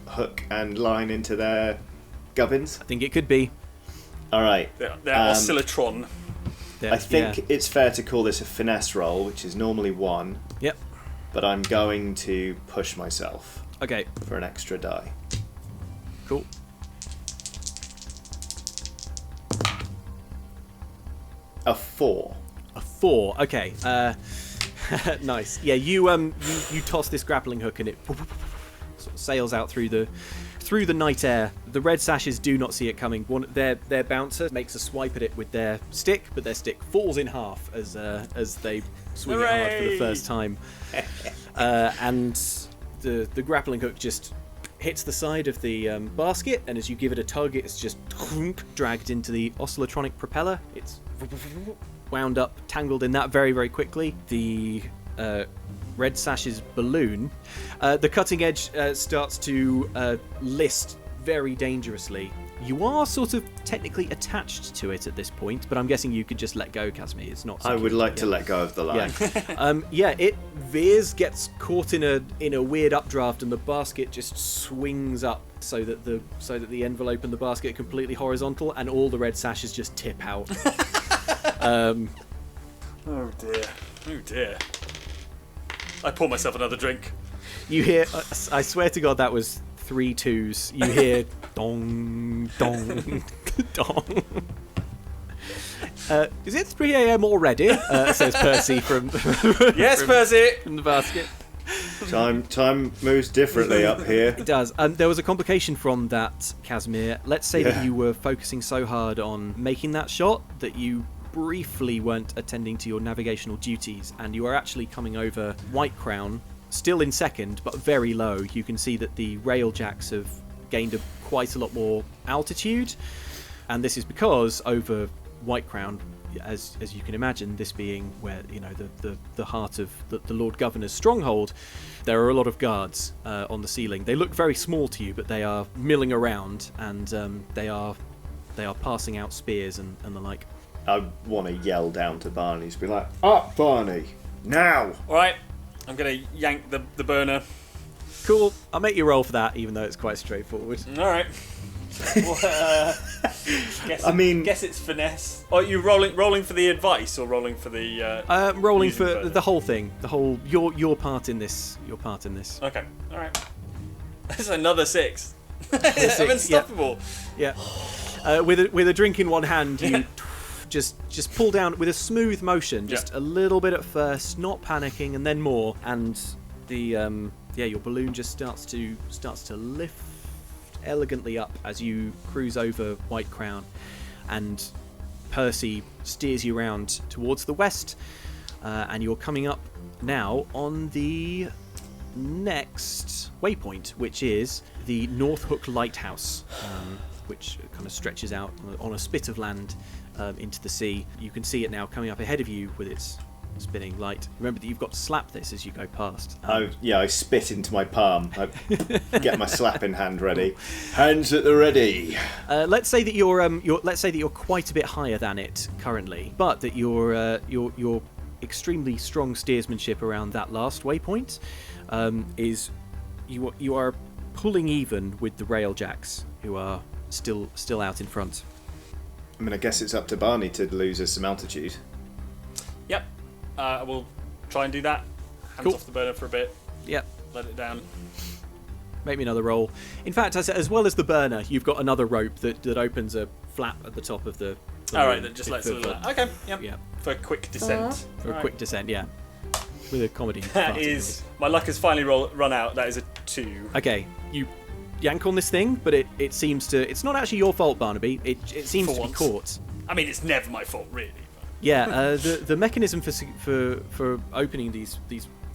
hook and line into their gubbins? I think it could be. All right. They're oscillotron. I think it's fair to call this a finesse roll, which is normally 1. Yep. But I'm going to push myself. Okay. For an extra die. Cool. A 4. A 4. Okay. Nice. Yeah. You toss this grappling hook and it sort of sails out through the night air. The red sashes do not see it coming. Their bouncer makes a swipe at it with their stick, but their stick falls in half as they swing it hard for the first time. And the grappling hook just hits the side of the basket, and as you give it a tug, it's just dragged into the oscillotronic propeller. It's wound up, tangled in that very, very quickly. The red sash's balloon, the cutting edge starts to list very dangerously. You are sort of technically attached to it at this point, but I'm guessing you could just let go, Kasimir. It's not. I would like to let go of the line. Yeah. It veers, gets caught in a weird updraft, and the basket just swings up so that the envelope and the basket are completely horizontal, and all the red sashes just tip out. Oh dear. I pour myself another drink. You hear, I swear to God, that was 3 2s. You hear dong, dong, dong. Is it 3 a.m. already? Says Percy from Yes, Percy! from the basket. Time moves differently up here. It does. There was a complication from that, Kasimir. Let's say that you were focusing so hard on making that shot that you briefly weren't attending to your navigational duties, and you are actually coming over White Crown, still in second, but very low. You can see that the rail jacks have gained quite a lot more altitude, and this is because over White Crown, as you can imagine, this being where the heart of the Lord Governor's stronghold, there are a lot of guards on the ceiling. They look very small to you, but they are milling around, and they are passing out spears and the like. I want to yell down to Barney to be like, "Up, Barney, now!" All right, I'm gonna yank the burner. Cool. I'll make you roll for that, even though it's quite straightforward. All right. Guess it's finesse. Oh, you rolling for the advice or rolling for the? Rolling for the whole thing. The whole your part in this. Your part in this. Okay. All right. That's another 6. I'm unstoppable. Yeah. With a drink in one hand, you just pull down with a smooth motion, just a little bit at first, not panicking, and then more, and the your balloon just starts to lift elegantly up as you cruise over White Crown, and Percy steers you around towards the west, and you're coming up now on the next waypoint, which is the North Hook Lighthouse, which kind of stretches out on a spit of land into the sea. You can see it now coming up ahead of you with its spinning light. Remember that you've got to slap this as you go past. I spit into my palm. I get my slapping hand ready. Hands at the ready. Let's say that you're quite a bit higher than it currently, but that your extremely strong steersmanship around that last waypoint is you are pulling even with the rail jacks, who are still out in front. I mean, I guess it's up to Barney to lose us some altitude. Yep. We'll try and do that. Hands off the burner for a bit. Yep. Let it down. Make me another roll. In fact, as well as the burner, you've got another rope that opens a flap at the top of the. All right, that just lets it. Okay. Yep. Yeah. For a quick descent. For a quick descent, yeah. With a comedy. That is my luck has finally run out. That is a 2. Okay, you yank on this thing, but it seems to. It's not actually your fault, Barnaby. It seems to be caught. I mean, it's never my fault, really. Yeah, the mechanism for opening these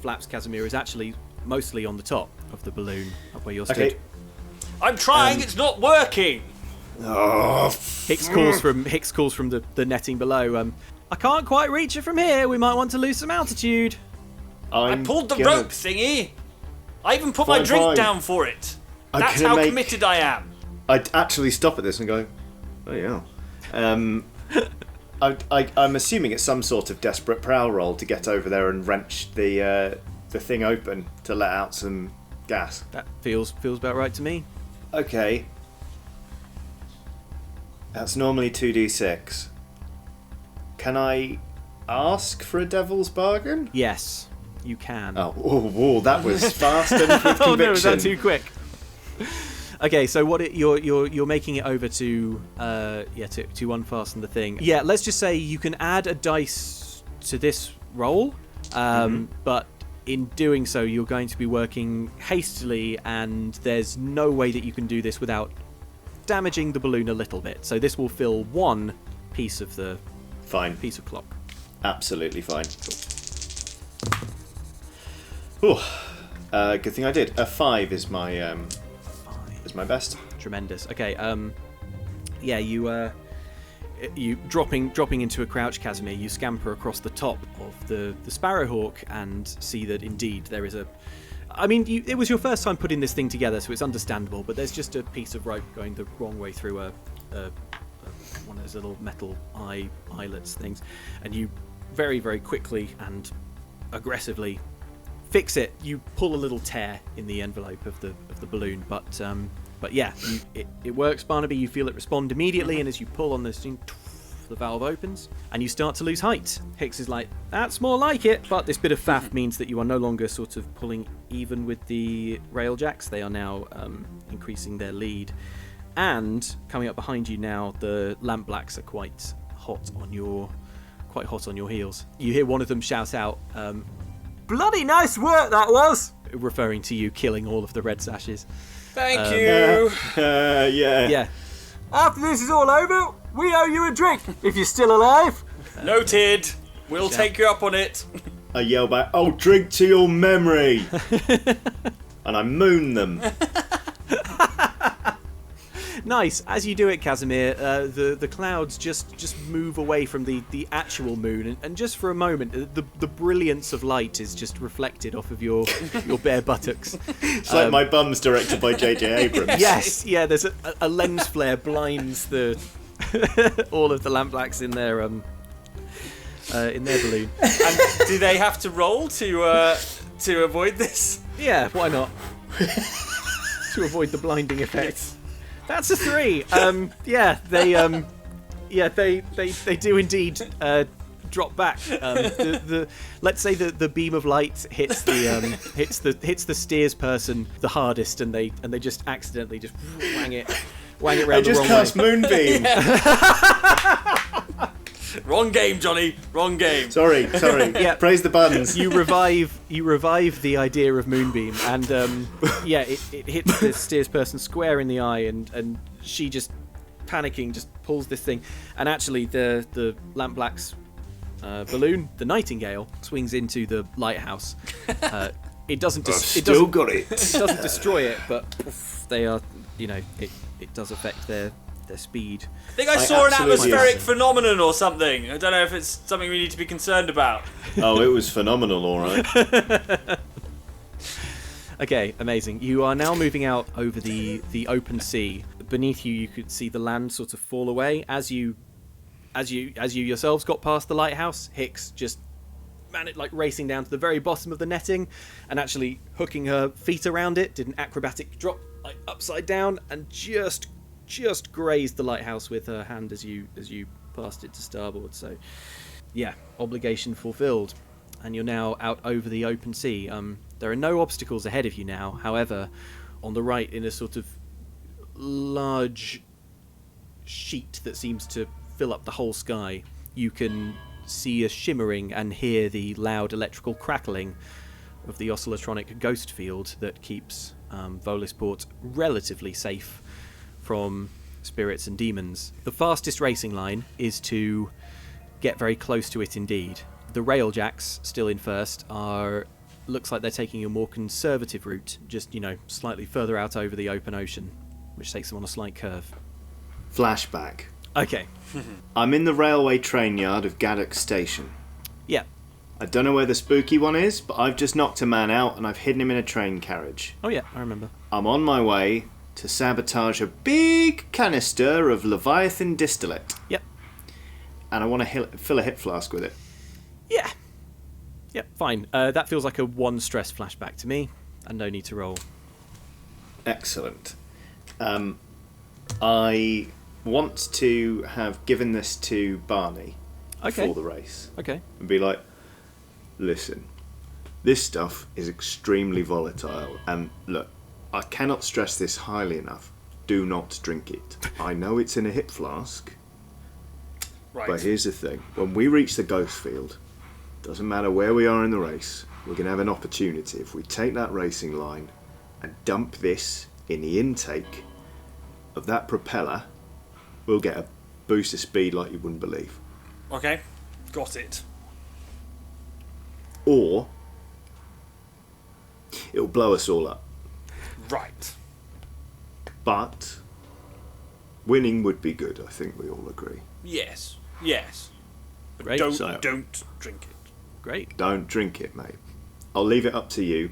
flaps, Kasimir, is actually mostly on the top of the balloon, up where you're stood. Okay. I'm trying. It's not working. Oh. Hicks calls from the netting below. I can't quite reach it from here. We might want to lose some altitude. I pulled the rope thingy. I even put my drink down for it. That's how committed I am. I'd actually stop at this and go, oh yeah. I'm assuming it's some sort of desperate prowl roll to get over there and wrench the thing open to let out some gas. That feels about right to me. Okay. That's normally 2d6. Can I ask for a devil's bargain? Yes, you can. Oh, that was fast and with conviction. Oh no, was that too quick? Okay, so you're making it over to unfasten the thing. Yeah, let's just say you can add a dice to this roll, but in doing so, you're going to be working hastily, and there's no way that you can do this without damaging the balloon a little bit. So this will fill one piece of the piece of clock. Absolutely fine. Cool. Good thing I did. A 5 is my best. Tremendous. Okay. Yeah. You dropping into a crouch, Kasimir. You scamper across the top of the Sparrowhawk and see that indeed there is a. I mean, it was your first time putting this thing together, so it's understandable. But there's just a piece of rope going the wrong way through one of those little metal eyelets things, and you very, very quickly and aggressively fix it. You pull a little tear in the envelope of the balloon, but yeah, it works, Barnaby. You feel it respond immediately, and as you pull on this thing, the valve opens, and you start to lose height. Hicks is like, that's more like it, but this bit of faff means that you are no longer sort of pulling even with the rail jacks. They are now increasing their lead, and coming up behind you now, the lampblacks are quite hot on your heels. You hear one of them shout out, bloody nice work that was. Referring to you killing all of the red sashes. Thank you. Yeah. Yeah. After this is all over, we owe you a drink if you're still alive. Noted. We'll take you up on it. I yell back, "I'll drink to your memory," and I moon them. Nice. As you do it, Kasimir, the clouds just move away from the actual moon, and just for a moment, the brilliance of light is just reflected off of your bare buttocks. It's like my bum's directed by J.J. Abrams. Yes, yeah. There's a lens flare blinds the all of the lampblacks in their balloon. And do they have to roll to avoid this? Yeah, why not? To avoid the blinding effect. That's a 3. They do indeed drop back. Let's say the beam of light hits the steers person the hardest, and they just accidentally just wang it round the wrong way. I just cast Moonbeam. Wrong game, Johnny. Wrong game. Sorry. Yeah. Praise the buttons. You revive the idea of Moonbeam, and it hits the steers person square in the eye, and she just panicking just pulls this thing, and actually the lampblack's balloon, the Nightingale, swings into the lighthouse. It doesn't. It doesn't destroy it, but they are. It does affect their speed. I think I saw an atmospheric yes. phenomenon or something. I don't know if it's something we need to be concerned about. Oh, it was phenomenal, all right. Okay, amazing. You are now moving out over the open sea. Beneath you, you could see the land sort of fall away as you yourselves got past the lighthouse. Hicks just managed, like, racing down to the very bottom of the netting, and actually hooking her feet around it, did an acrobatic drop, like, upside down, and just grazed the lighthouse with her hand as you passed it to starboard. So, yeah, obligation fulfilled, and you're now out over the open sea. There are no obstacles ahead of you now. However, on the right, in a sort of large sheet that seems to fill up the whole sky, you can see a shimmering and hear the loud electrical crackling of the oscillatronic ghost field that keeps Volisport relatively safe from spirits and demons. The fastest racing line is to get very close to it indeed. The Railjacks, still in first, looks like they're taking a more conservative route, just, slightly further out over the open ocean, which takes them on a slight curve. Flashback. Okay. I'm in the railway train yard of Gaddock Station. Yeah. I don't know where the spooky one is, but I've just knocked a man out and I've hidden him in a train carriage. Oh yeah, I remember. I'm on my way to sabotage a big canister of Leviathan distillate. Yep. And I want to fill a hip flask with it. Yeah. Yep, fine. That feels like a 1 stress flashback to me, and no need to roll. Excellent. I want to have given this to Barney before the race. Okay. And be like, listen, this stuff is extremely volatile, and look, I cannot stress this highly enough. Do not drink it. I know it's in a hip flask, Right. but here's the thing. When we reach the ghost field, doesn't matter where we are in the race, we're going to have an opportunity. If we take that racing line and dump this in the intake of that propeller, we'll get a boost of speed like you wouldn't believe. Okay, got it. Or it'll blow us all up. Right. But winning would be good, I think we all agree. Yes. But Great. don't So- drink it. Great. Don't drink it, mate. I'll leave it up to you.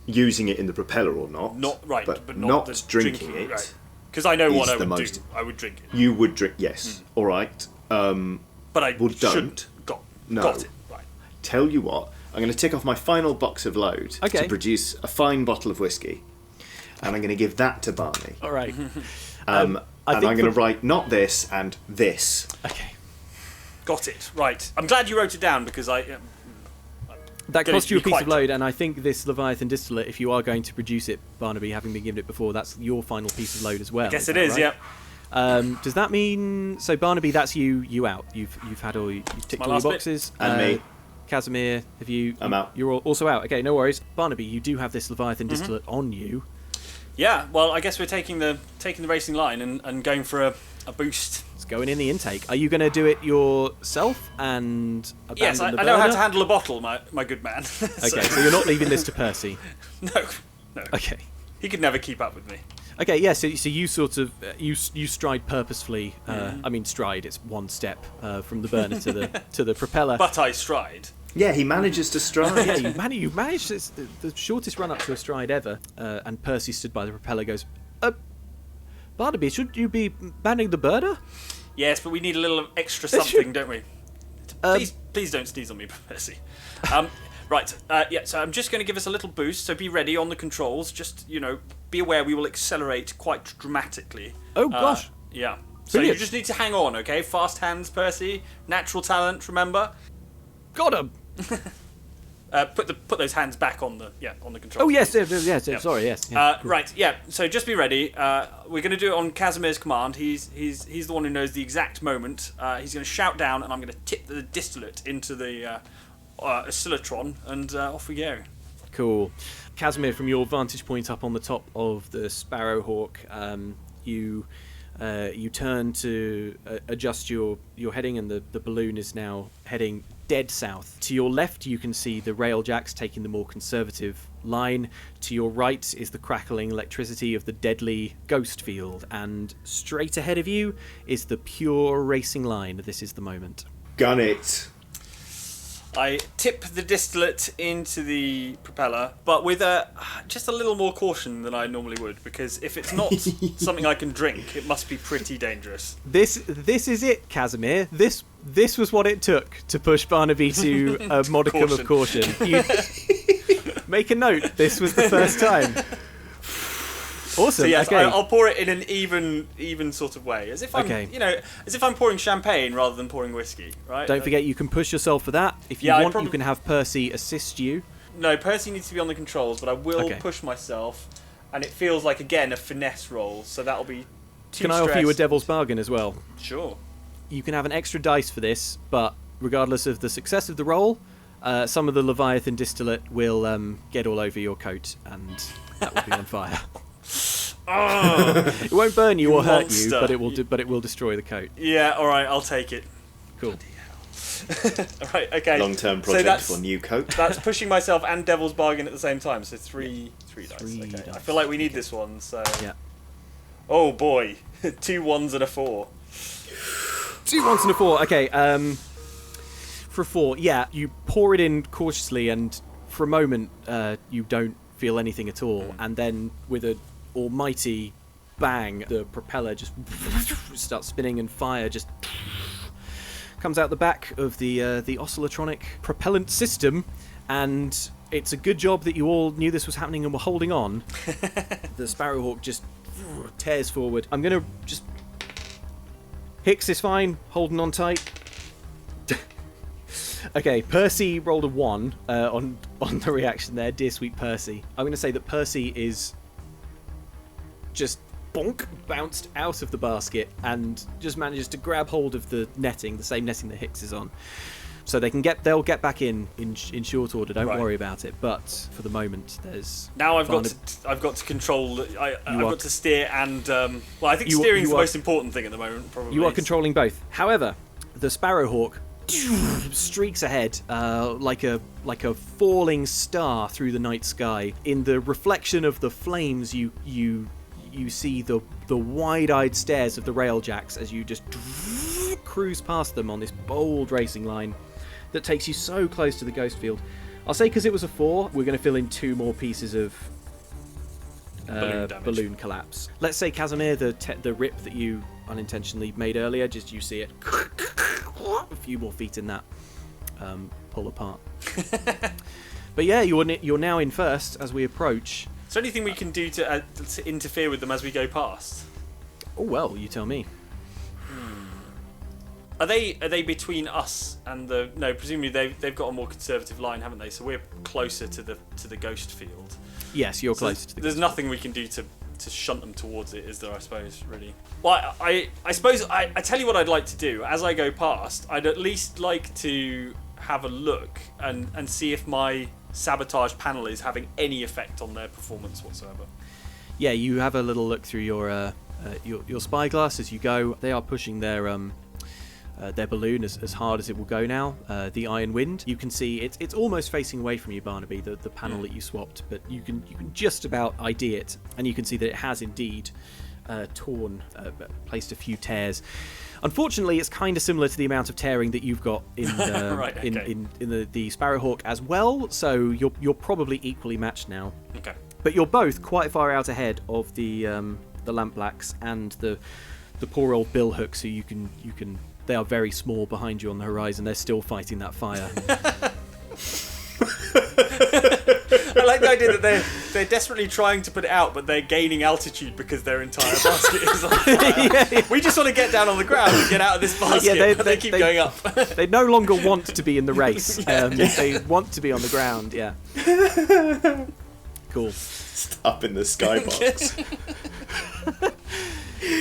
Using it in the propeller or not. Not right, but not not the drinking it. Right. Because I know what is I the would most- do. I would drink it. You would drink, yes. All right. But I Well, shouldn't. don't. Got it. Right. Tell you what, I'm going to tick off my final box of load Okay. to produce a fine bottle of whiskey, and I'm going to give that to Barney. All right. And I'm think going to write not this and this. Okay. Got it. Right. I'm glad you wrote it down because That Gonna cost you a be piece of quite- load, and I think this Leviathan distillate, if you are going to produce it, Barnaby, having been given it before, that's your final piece of load as well. guess that it is. right? Yeah. Does that mean... So, Barnaby, that's you out. You've had all... You've ticked my all your last bit. boxes. And me. Kasimir, have you... I'm out. You're also out. Okay, no worries. Barnaby, you do have this Leviathan distillate on you. Yeah, well, I guess we're taking the racing line and going for a boost. It's going in the intake. Are you going to do it yourself and abandon Yes, the I know how burner? to handle a bottle, my good man. Okay, so you're not leaving this to Percy. No. Okay. He could never keep up with me. Okay, yeah, so you sort of, you stride purposefully, I mean stride, it's one step from the burner to the propeller. But I stride. Yeah, he manages to stride. Yeah, you managed it's the shortest run up to a stride ever. And Percy stood by the propeller, goes, Barnaby, should you be manning the burner? Yes, but we need a little extra something, don't we? Please don't sneeze on me, Percy. Right, yeah, so I'm just going to give us a little boost, so be ready on the controls. Just, be aware we will accelerate quite dramatically. Oh, gosh. Yeah. So Brilliant. you just need to hang on, okay? Fast hands, Percy. Natural talent, remember? Got him! Put those hands back on the controls. Oh, yes, sorry, yes. Yeah, cool. Right, yeah, so just be ready. We're going to do it on Kasimir's command. He's the one who knows the exact moment. He's going to shout down, and I'm going to tip the distillate into the oscillotron, and off we go. Cool. Kasimir, from your vantage point up on the top of the Sparrowhawk, you turn to adjust your heading, and the balloon is now heading dead south. To your left, you can see the railjacks taking the more conservative line. To your right is the crackling electricity of the deadly ghost field, and straight ahead of you is the pure racing line. This is the moment. Gun it. I tip the distillate into the propeller, but with just a little more caution than I normally would, because if it's not something I can drink, it must be pretty dangerous. This is it, Kasimir. This was what it took to push Barnaby to a modicum of caution. You make a note. This was the first time. Awesome. So yes, okay. I'll pour it in an even sort of way, as if I'm, as if I'm pouring champagne rather than pouring whiskey, right? Don't forget, you can push yourself for that. If you want, you can have Percy assist you. No, Percy needs to be on the controls, but I will push myself, and it feels like, again, a finesse roll, so that'll be too Can I offer you a devil's bargain as well? Sure. You can have an extra dice for this, but regardless of the success of the roll, some of the Leviathan distillate will get all over your coat, and that will be on fire. It won't burn you or hurt you, but it will destroy the coat. Yeah, all right, I'll take it. Cool. All right, okay. Long-term project for new coat. That's pushing myself and devil's bargain at the same time. So three dice. Okay. dice. I feel like we need this one. So. Yeah. Oh boy, 2 1s and a 4. 2 1s and a 4. Okay. For a 4, yeah, you pour it in cautiously, and for a moment, you don't feel anything at all, and then with an almighty bang, the propeller just starts spinning, and fire just comes out the back of the oscillatronic propellant system, and it's a good job that you all knew this was happening and were holding on. The Sparrowhawk just tears forward. I'm gonna just... Hicks is fine, holding on tight. Okay, Percy rolled a 1 on the reaction there. Dear sweet Percy. I'm going to say that Percy is just bonk bounced out of the basket and just manages to grab hold of the netting, the same netting that Hicks is on. So they'll get back in short order. Don't worry about it. But for the moment, there's now I've got to control. I've got to steer and I think steering is the most important thing at the moment. Probably you are controlling both. However, the Sparrowhawk streaks ahead like a falling star through the night sky. In the reflection of the flames, you see the wide-eyed stares of the railjacks as you just cruise past them on this bold racing line that takes you so close to the ghost field. I'll say because it was a 4, we're going to fill in 2 more pieces of balloon collapse. Let's say, Kasimir, the rip that you unintentionally made earlier, just you see it a few more feet in that pull apart. But yeah, you're now in first as we approach. Is there anything we can do to interfere with them as we go past? Oh well, you tell me. Are they between us and the? No, presumably they've got a more conservative line, haven't they? So we're closer to the ghost field. Yes, you're closer to the. There's nothing we can do to shunt them towards it, is there? I suppose, really. Well, I suppose I tell you what I'd like to do as I go past. I'd at least like to have a look and see if my sabotage panel is having any effect on their performance whatsoever. Yeah, you have a little look through your spyglass as you go. They are pushing their balloon as hard as it will go now. The Iron Wind. You can see it's almost facing away from you, Barnaby. The panel that you swapped, but you can just about ID it, and you can see that it has indeed torn, placed a few tears. Unfortunately, it's kind of similar to the amount of tearing that you've got in Right, okay. in the SPARROWHAWK as well. So you're probably equally matched now. Okay. But you're both quite far out ahead of the Lampblacks and the poor old billhooks, who you can. They are very small behind you on the horizon. They're still fighting that fire. I like the idea that they're desperately trying to put it out, but they're gaining altitude because their entire basket is on fire. Yeah. We just want to get down on the ground and get out of this basket, but they keep going up. They no longer want to be in the race. They want to be on the ground. Yeah. Cool. Up in the skybox.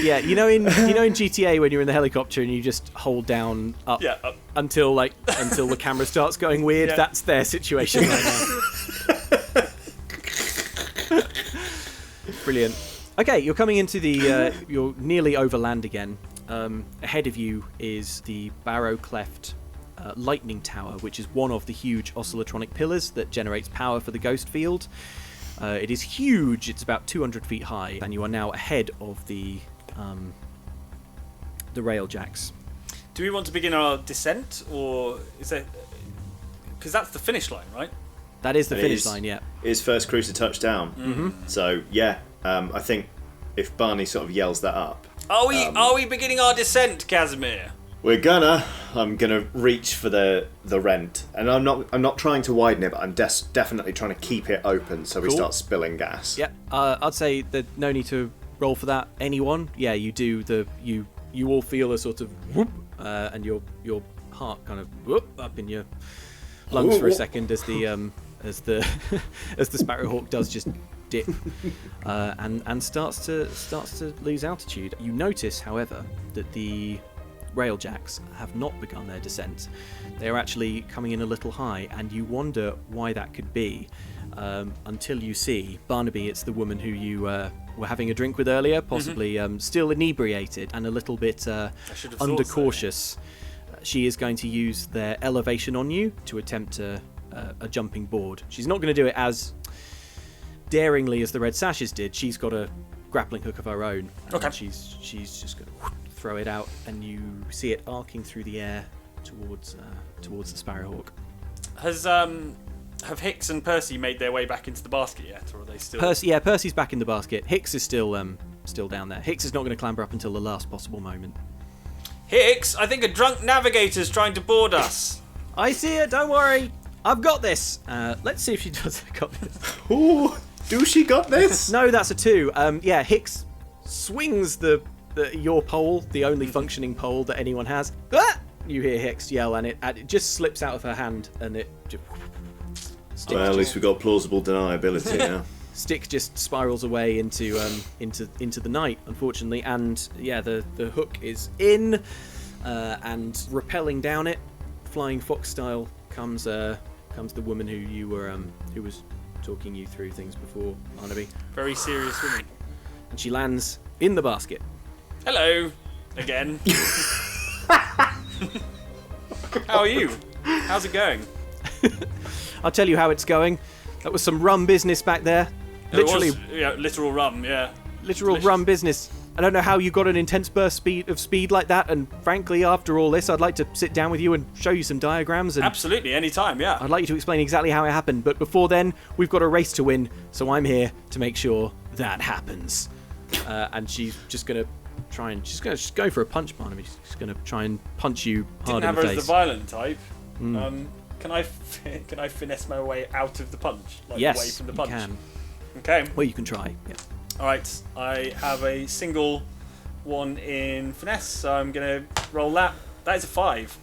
Yeah, you know in GTA when you're in the helicopter and you just hold down up, Up. until the camera starts going weird. Yeah. That's their situation right now. Brilliant. Okay, you're coming into you're nearly over land again. Ahead of you is the Barrow Cleft lightning tower, which is one of the huge oscillatronic pillars that generates power for the ghost field. It is huge. It's about 200 feet high, and you are now ahead of the rail jacks. Do we want to begin our descent, or is that because that's the finish line, right? That is the It finish is. line, yeah. Is first crew to touch down. Mm-hmm. So yeah, I think if Barney sort of yells that up, Are we beginning our descent, Kasimir? I'm gonna reach for the rent, and I'm not trying to widen it, but I'm definitely trying to keep it open so we Cool. start spilling gas. Yeah, I'd say that no need to roll for that. Anyone? Yeah, you do. You all feel a sort of whoop, and your heart kind of whoop up in your lungs for a second as the as the SPARROWHAWK does just dip and starts to lose altitude. You notice, however, that the railjacks have not begun their descent. They are actually coming in a little high, and you wonder why that could be until you see Barnaby. It's the woman who you were having a drink with earlier, possibly still inebriated and a little bit should have under thought so. cautious. She is going to use their elevation on you to attempt a jumping board. She's not going to do it as daringly as the Red Sashes did. She's got a grappling hook of her own. And Okay. She's just going to throw it out, and you see it arcing through the air towards the SPARROWHAWK. Have Hicks and Percy made their way back into the basket yet, or are they still? Percy's back in the basket. Hicks is still down there. Hicks is not going to clamber up until the last possible moment. Hicks, I think a drunk navigator's trying to board us. I see it. Don't worry. I've got this. Let's see if she does got this. Ooh, do she got this? No, that's a 2. Yeah, Hicks swings your pole, the only functioning pole that anyone has. Ah! You hear Hicks yell, and it just slips out of her hand, and it just sticks. Well, at least we got plausible deniability now. Stick just spirals away into the night, unfortunately, and yeah, the hook is in, and rappelling down it, flying fox style, comes the woman who was talking you through things before, Barnaby, Very serious woman. and she lands in the basket. Hello, again. How are you? How's it going? I'll tell you how it's going. That was some rum business back there. Literally, It was, literal rum, yeah. literal delicious. rum business. I don't know how you got an intense burst of speed like that, and frankly, after all this, I'd like to sit down with you and show you some diagrams, and Absolutely, anytime, yeah. I'd like you to explain exactly how it happened. But before then, we've got a race to win, so I'm here to make sure that happens. And she's just gonna try and she's going for a punch, Barnaby. She's gonna try and punch you hard Didn't have in her the as the face. violent type. Can I finesse my way out of the punch? Like Yes, away from the you punch? can. Okay. Well, you can try. Yeah. Alright, I have a single one in finesse, so I'm going to roll that. That is a 5.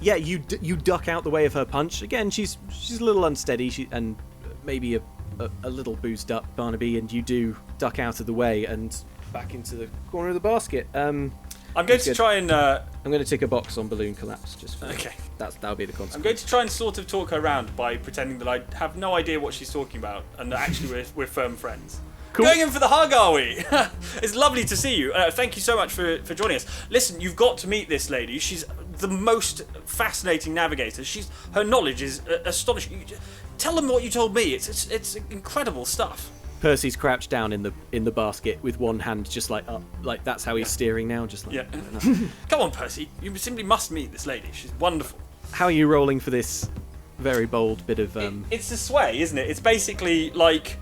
Yeah, you duck out the way of her punch. Again, she's a little unsteady, and maybe a little boozed up, Barnaby, and you do duck out of the way and back into the corner of the basket. I'm going to try and. I'm going to tick a box on balloon collapse just for Okay. That'll be the consequence. I'm going to try and sort of talk her around by pretending that I have no idea what she's talking about, and that actually we're firm friends. Cool. Going in for the hug, are we? It's lovely to see you. Thank you so much for joining us. Listen, you've got to meet this lady. She's the most fascinating navigator. Her knowledge is astonishing. Tell them what you told me. It's incredible stuff. Percy's crouched down in the basket with one hand just like up, like that's how he's steering now, just like. Yeah. Come on, Percy. You simply must meet this lady. She's wonderful. How are you rolling for this very bold bit of? It's a sway, isn't it? It's basically like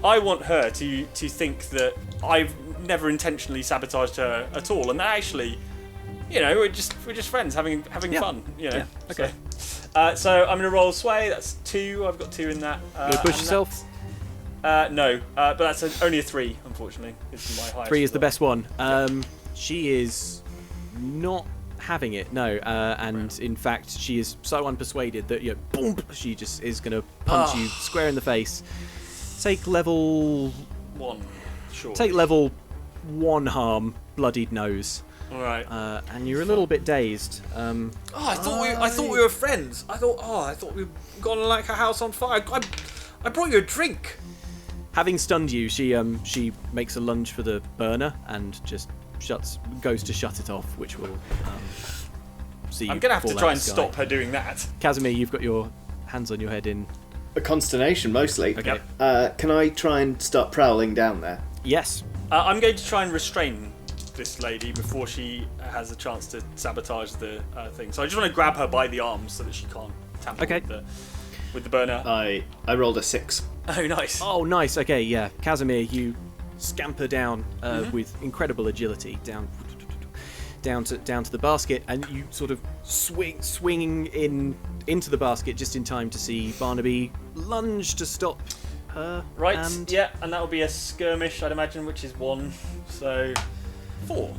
I want her to think that I've never intentionally sabotaged her at all, and that actually, we're just friends having fun. Yeah. Okay. So I'm gonna roll sway. That's 2. I've got 2 in that. You push yourself. No, but that's only a 3, unfortunately. It's my highest. 3 is the best one. She is not having it, no. And in fact, she is so unpersuaded that boom, she just is going to punch you square in the face. Take level 1. Sure. Take level 1 harm, bloodied nose. All right. And you're a little bit dazed. I thought we were friends. I thought we'd gone like a house on fire. I brought you a drink. Having stunned you, she makes a lunge for the burner and just goes to shut it off, which will see you. I'm gonna have to fall try out and the sky. stop her doing that. Kasimir, you've got your hands on your head in. A consternation, mostly. Okay. Can I try and start prowling down there? Yes. I'm going to try and restrain this lady before she has a chance to sabotage the thing. So I just want to grab her by the arms so that she can't tamper with the burner. I rolled a 6. Oh, nice. Oh, nice. Okay, yeah. Kasimir, you scamper down with incredible agility down to the basket, and you sort of swinging into the basket just in time to see Barnaby lunge to stop her. Right. And Yeah, and that will be a skirmish, I'd imagine, which is 1. So 4.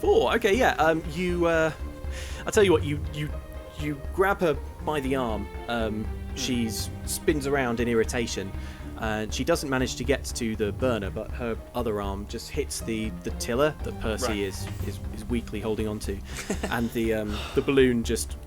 4. Okay, yeah. You. I'll tell you what. You grab her by the arm. She spins around in irritation. She doesn't manage to get to the burner, but her other arm just hits the tiller that Percy is weakly holding onto, and the balloon just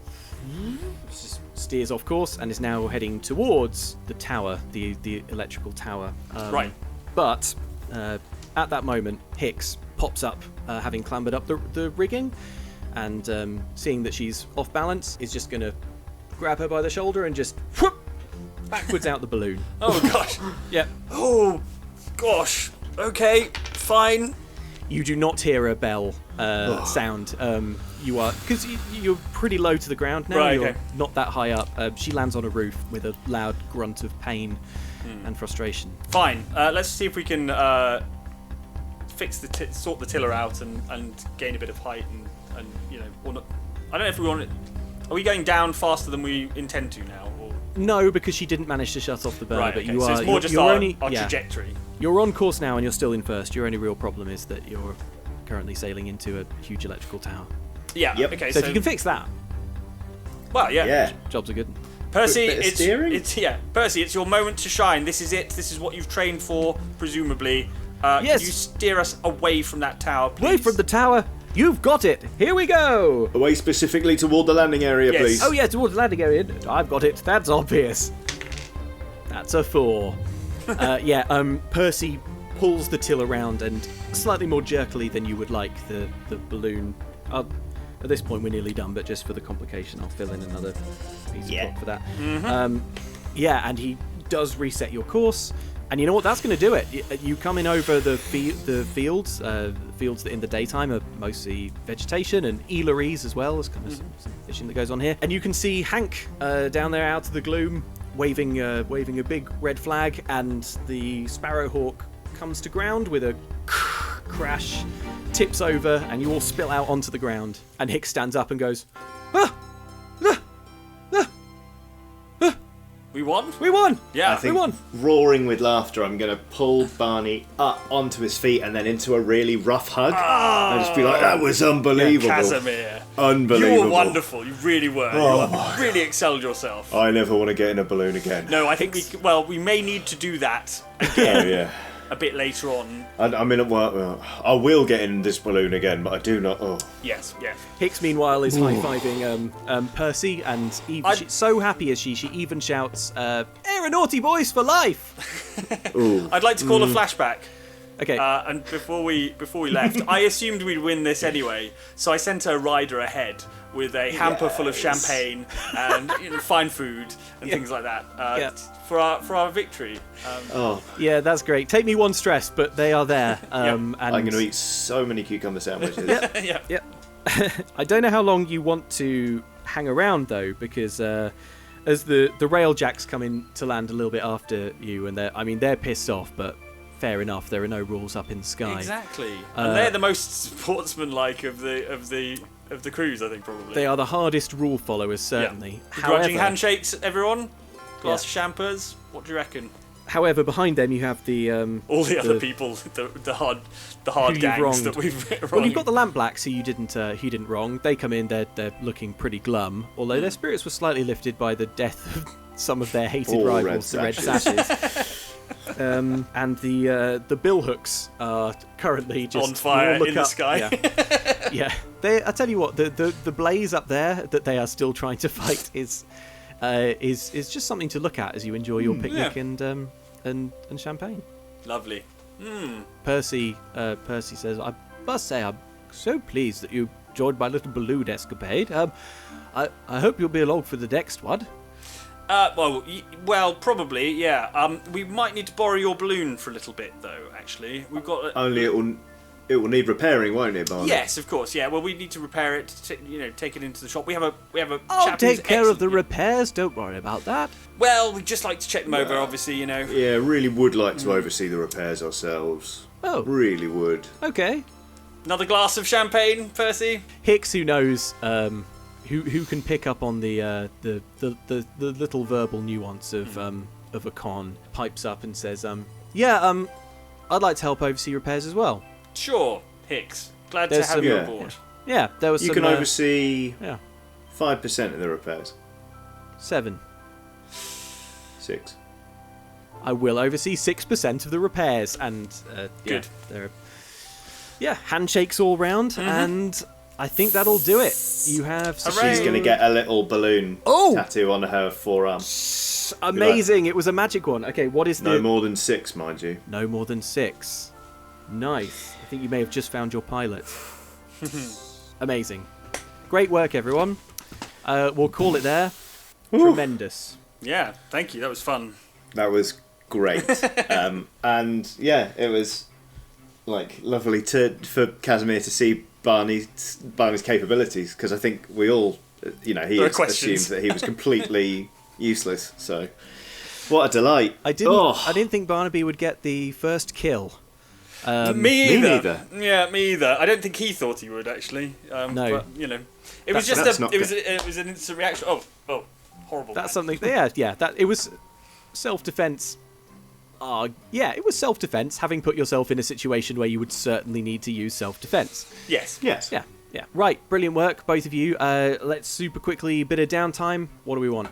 steers off course and is now heading towards the tower, the electrical tower. Right. But at that moment, Hicks pops up, having clambered up the rigging, and seeing that she's off balance, is just going to grab her by the shoulder and just whoop backwards out the balloon. Oh, gosh. Yep. Oh, gosh. Okay, fine. You do not hear a bell sound. You are, because you're pretty low to the ground now. Right, you're okay. not that high up. She lands on a roof with a loud grunt of pain and frustration. Fine. Let's see if we can sort the tiller out and gain a bit of height and or not. I don't know if we want it. Are we going down faster than we intend to now? Or? No, because she didn't manage to shut off the burner. Right. But Okay. you So are. it's more just you're our only, yeah. trajectory. You're on course now, and you're still in first. Your only real problem is that you're currently sailing into a huge electrical tower. Yeah. Yep. Okay. So if you can fix that, Well, yeah. Yeah. jobs are good. Percy, Bit of steering? Percy, it's your moment to shine. This is it. This is what you've trained for, presumably. Yes. Can you steer us away from that tower, please? Away from the tower. You've got it. Here we go. Away specifically toward the landing area, Yes. please. Oh yeah, towards the landing area. I've got it. That's obvious. That's a 4. Percy pulls the till around, and slightly more jerkily than you would like, the balloon. At this point, we're nearly done, but just for the complication, I'll fill in another piece of plot for that. And he does reset your course. And you know what? That's going to do it. You come in over the fields. Fields that in the daytime are mostly vegetation and eeleries as well. There's kind of some fishing that goes on here. And you can see Hank down there out of the gloom, waving a big red flag. And the Sparrowhawk comes to ground with a crash, tips over, and you all spill out onto the ground. And Hicks stands up and goes, "Ah! We won? We won! Yeah. I think, we won!" roaring with laughter, I'm going to pull Barney up onto his feet and then into a really rough hug. And just be like, that was unbelievable. Casimir. Unbelievable. You were wonderful. You really were. You really excelled yourself. I never want to get in a balloon again. No, I think we may need to do that. Oh, yeah. a bit later on. I mean, well, I will get in this balloon again, but I do not. Oh, Yes, yeah. Hicks, meanwhile, is high-fiving Percy, and she's so happy as she even shouts, Aeronaughty Boys for life! ooh. I'd like to call a flashback. Okay. And before we left, I assumed we'd win this anyway, so I sent a rider ahead with a hamper full of champagne and fine food and things like that for our victory. Yeah, that's great. Take me one stress, but they are there. And I'm going to eat so many cucumber sandwiches. Yeah. I don't know how long you want to hang around though, because as the railjacks come in to land a little bit after you, and they're pissed off, but fair enough. There are no rules up in the sky. Exactly, and they're the most sportsmanlike of the crews, I think, probably. They are the hardest rule followers, certainly. Yeah. Grudging handshakes, everyone. Glass of champers. What do you reckon? However, behind them you have the all the other people, the hard gangs that we've wronged. Well, you've got the Lampblacks who you didn't wrong. They come in, they're looking pretty glum, although their spirits were slightly lifted by the death of some of their hated rivals, the Red Sashes. And the billhooks are currently just on fire in the sky. Yeah. I tell you what, the blaze up there that they are still trying to fight is just something to look at as you enjoy your picnic and champagne. Lovely. Percy says, I must say I'm so pleased that you enjoyed my little balloon escapade. I hope you'll be along for the next one. Well, probably, yeah. We might need to borrow your balloon for a little bit, though. Actually, we've got. Only it will need repairing, won't it, Barney? Yes, of course. Yeah. Well, we need to repair it. Take it into the shop. We have a. I'll chap take who's care of the excellent- repairs. Don't worry about that. Well, we'd just like to check them over. Obviously, Yeah, really would like to oversee the repairs ourselves. Oh, Really would. okay. Another glass of champagne, Percy. Hicks, who knows, who can pick up on the little verbal nuance of a con, pipes up and says, I'd like to help oversee repairs as well. Sure, Hicks. Glad There's to have some- you yeah. aboard. Yeah, there was You some. can oversee Yeah, 5% of the repairs. 7. 6. I will oversee 6% of the repairs, and Good. Handshakes all round, and I think that'll do it. You have Hooray. She's going to get a little balloon tattoo on her forearm. amazing. It was a magic one. Okay, what is No more than 6, mind you. No more than 6. Nice. I think you may have just found your pilot. Amazing. Great work, everyone. We'll call it there. Tremendous. Yeah, thank you. That was fun. That was great. And yeah, it was like lovely for Kasimir to see Barney's capabilities, because I think we all, he assumed that he was completely useless. So, what a delight! I didn't think Barnaby would get the first kill. Me either. neither. Yeah, me either. I don't think he thought he would actually. No. But, it was just that's it not was an instant reaction. Oh, horrible. That's man. something. Yeah. That it was self-defense. It was self-defense. Having put yourself in a situation where you would certainly need to use self-defense. Yes. Yes. Yeah. Right. Brilliant work, both of you. Let's super quickly bit of downtime. What do we want?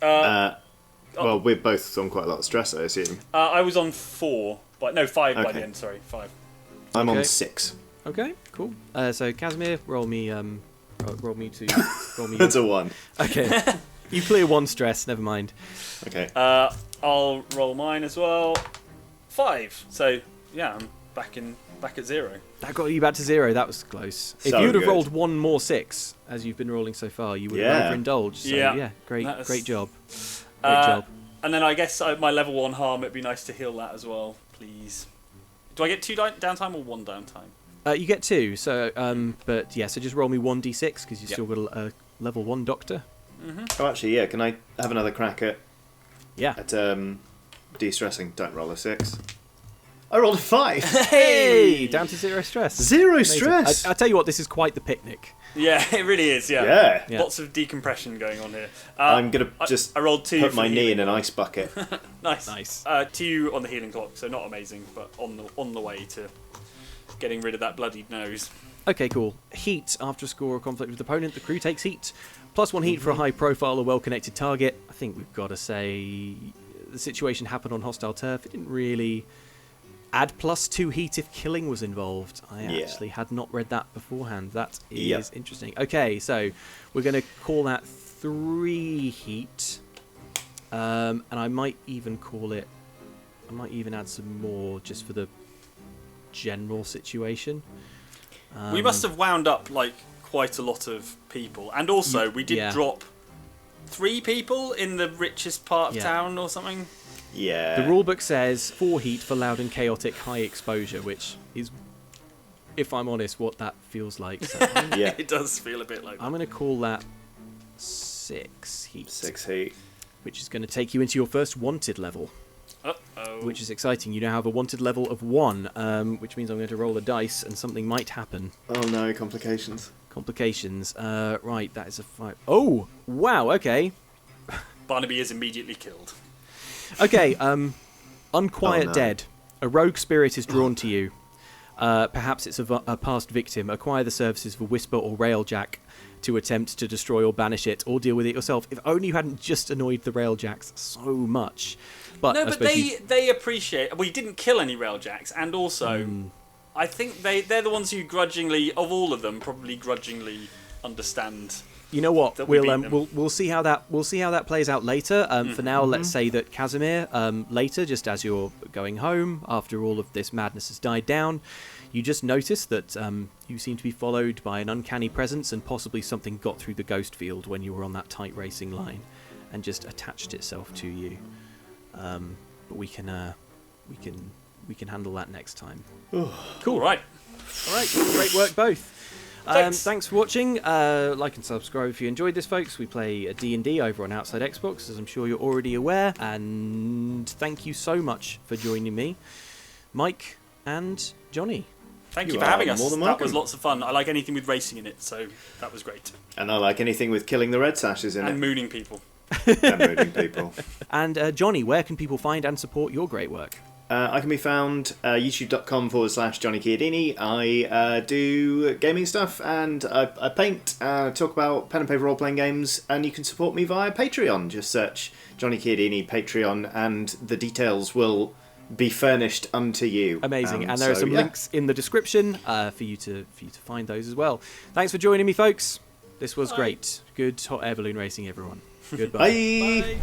Well, we're both on quite a lot of stress, I assume. I was on 4, but no, 5 by Okay. the end. Sorry, 5. I'm Okay. on 6. Okay. Cool. So Kasimir, roll me. Roll me. That's a 1. Okay. You clear 1 stress. Never mind. Okay. I'll roll mine as well. 5. So yeah, I'm back at 0. That got you back to 0. That was close. If So you'd have good. rolled 1 more 6, as you've been rolling so far, you would have overindulged. So, Yeah. great That was- job. Great job. And then I guess my level 1 harm. It'd be nice to heal that as well, please. Do I get 2 downtime or 1 downtime? You get 2. So, but yeah. So just roll me 1d6 because you've Yep. still got a level 1 doctor. Oh, actually, yeah. Can I have another crack at Yeah. de-stressing? Don't roll a 6. I rolled a 5. Hey, down to 0 stress. 0 Amazing. stress. I tell you what, this is quite the picnic. Yeah, it really is. Yeah. Yeah. Yeah. Lots of decompression going on here. I'm gonna just I rolled 2. put for my the knee in healing. an ice bucket. Nice. 2 on the healing clock, so not amazing, but on the way to getting rid of that bloodied nose. Okay, cool. Heat. After a score or conflict with opponent, the crew takes heat. +1 heat for a high-profile or well-connected target. I think we've got to say the situation happened on hostile turf. It didn't really add +2 heat if killing was involved. I actually had not read that beforehand. That is interesting. Okay, so we're going to call that 3 heat. And I might even call it... I might even add some more just for the general situation. We must have wound up like quite a lot of people. And also, we did drop 3 people in the richest part of town or something. Yeah. The rulebook says 4 heat for loud and chaotic high exposure, which is, if I'm honest, what that feels like. So Yeah. It does feel a bit like that. I'm going to call that 6 heat. 6 heat. Which is going to take you into your first wanted level. Uh-oh. Which is exciting. You now have a wanted level of 1, which means I'm going to roll a dice and something might happen. Oh no, complications. Complications. Right, that is a 5. Oh, wow, okay. Barnaby is immediately killed. Okay, Unquiet Oh, no. Dead. A rogue spirit is drawn to you. Perhaps it's a past victim. Acquire the services for Whisper or Railjack to attempt to destroy or banish it, or deal with it yourself. If only you hadn't just annoyed the Railjacks so much. But No, I but suppose they appreciate... We didn't kill any Railjacks, and also... I think they're the ones who grudgingly, of all of them, probably grudgingly understand... You know what? that we beat them. We'll see how that plays out later. For now, let's say that Kasimir, later, just as you're going home after all of this madness has died down, you just notice that you seem to be followed by an uncanny presence, and possibly something got through the ghost field when you were on that tight racing line, and just attached itself to you. But we can handle that next time. Cool, right. All right, great work both. Thanks for watching. Like and subscribe if you enjoyed this, folks. We play D&D over on Outside Xbox, as I'm sure you're already aware. And thank you so much for joining me, Mike and Johnny. Thank you for having us. more than That welcome. was lots of fun. I like anything with racing in it, so that was great. And I like anything with killing the red sashes in And it. mooning people. And moving people. And Johnny, where can people find and support your great work? I can be found youtube.com/Johnny Chiodini. I do gaming stuff, and I paint, talk about pen and paper role-playing games, and you can support me via Patreon. Just search Johnny Chiodini Patreon, and the details will be furnished unto you. Amazing. And there are some links in the description for you to find those as well. Thanks for joining me, folks. This was great. Good hot air balloon racing, everyone. Goodbye. Bye. Bye.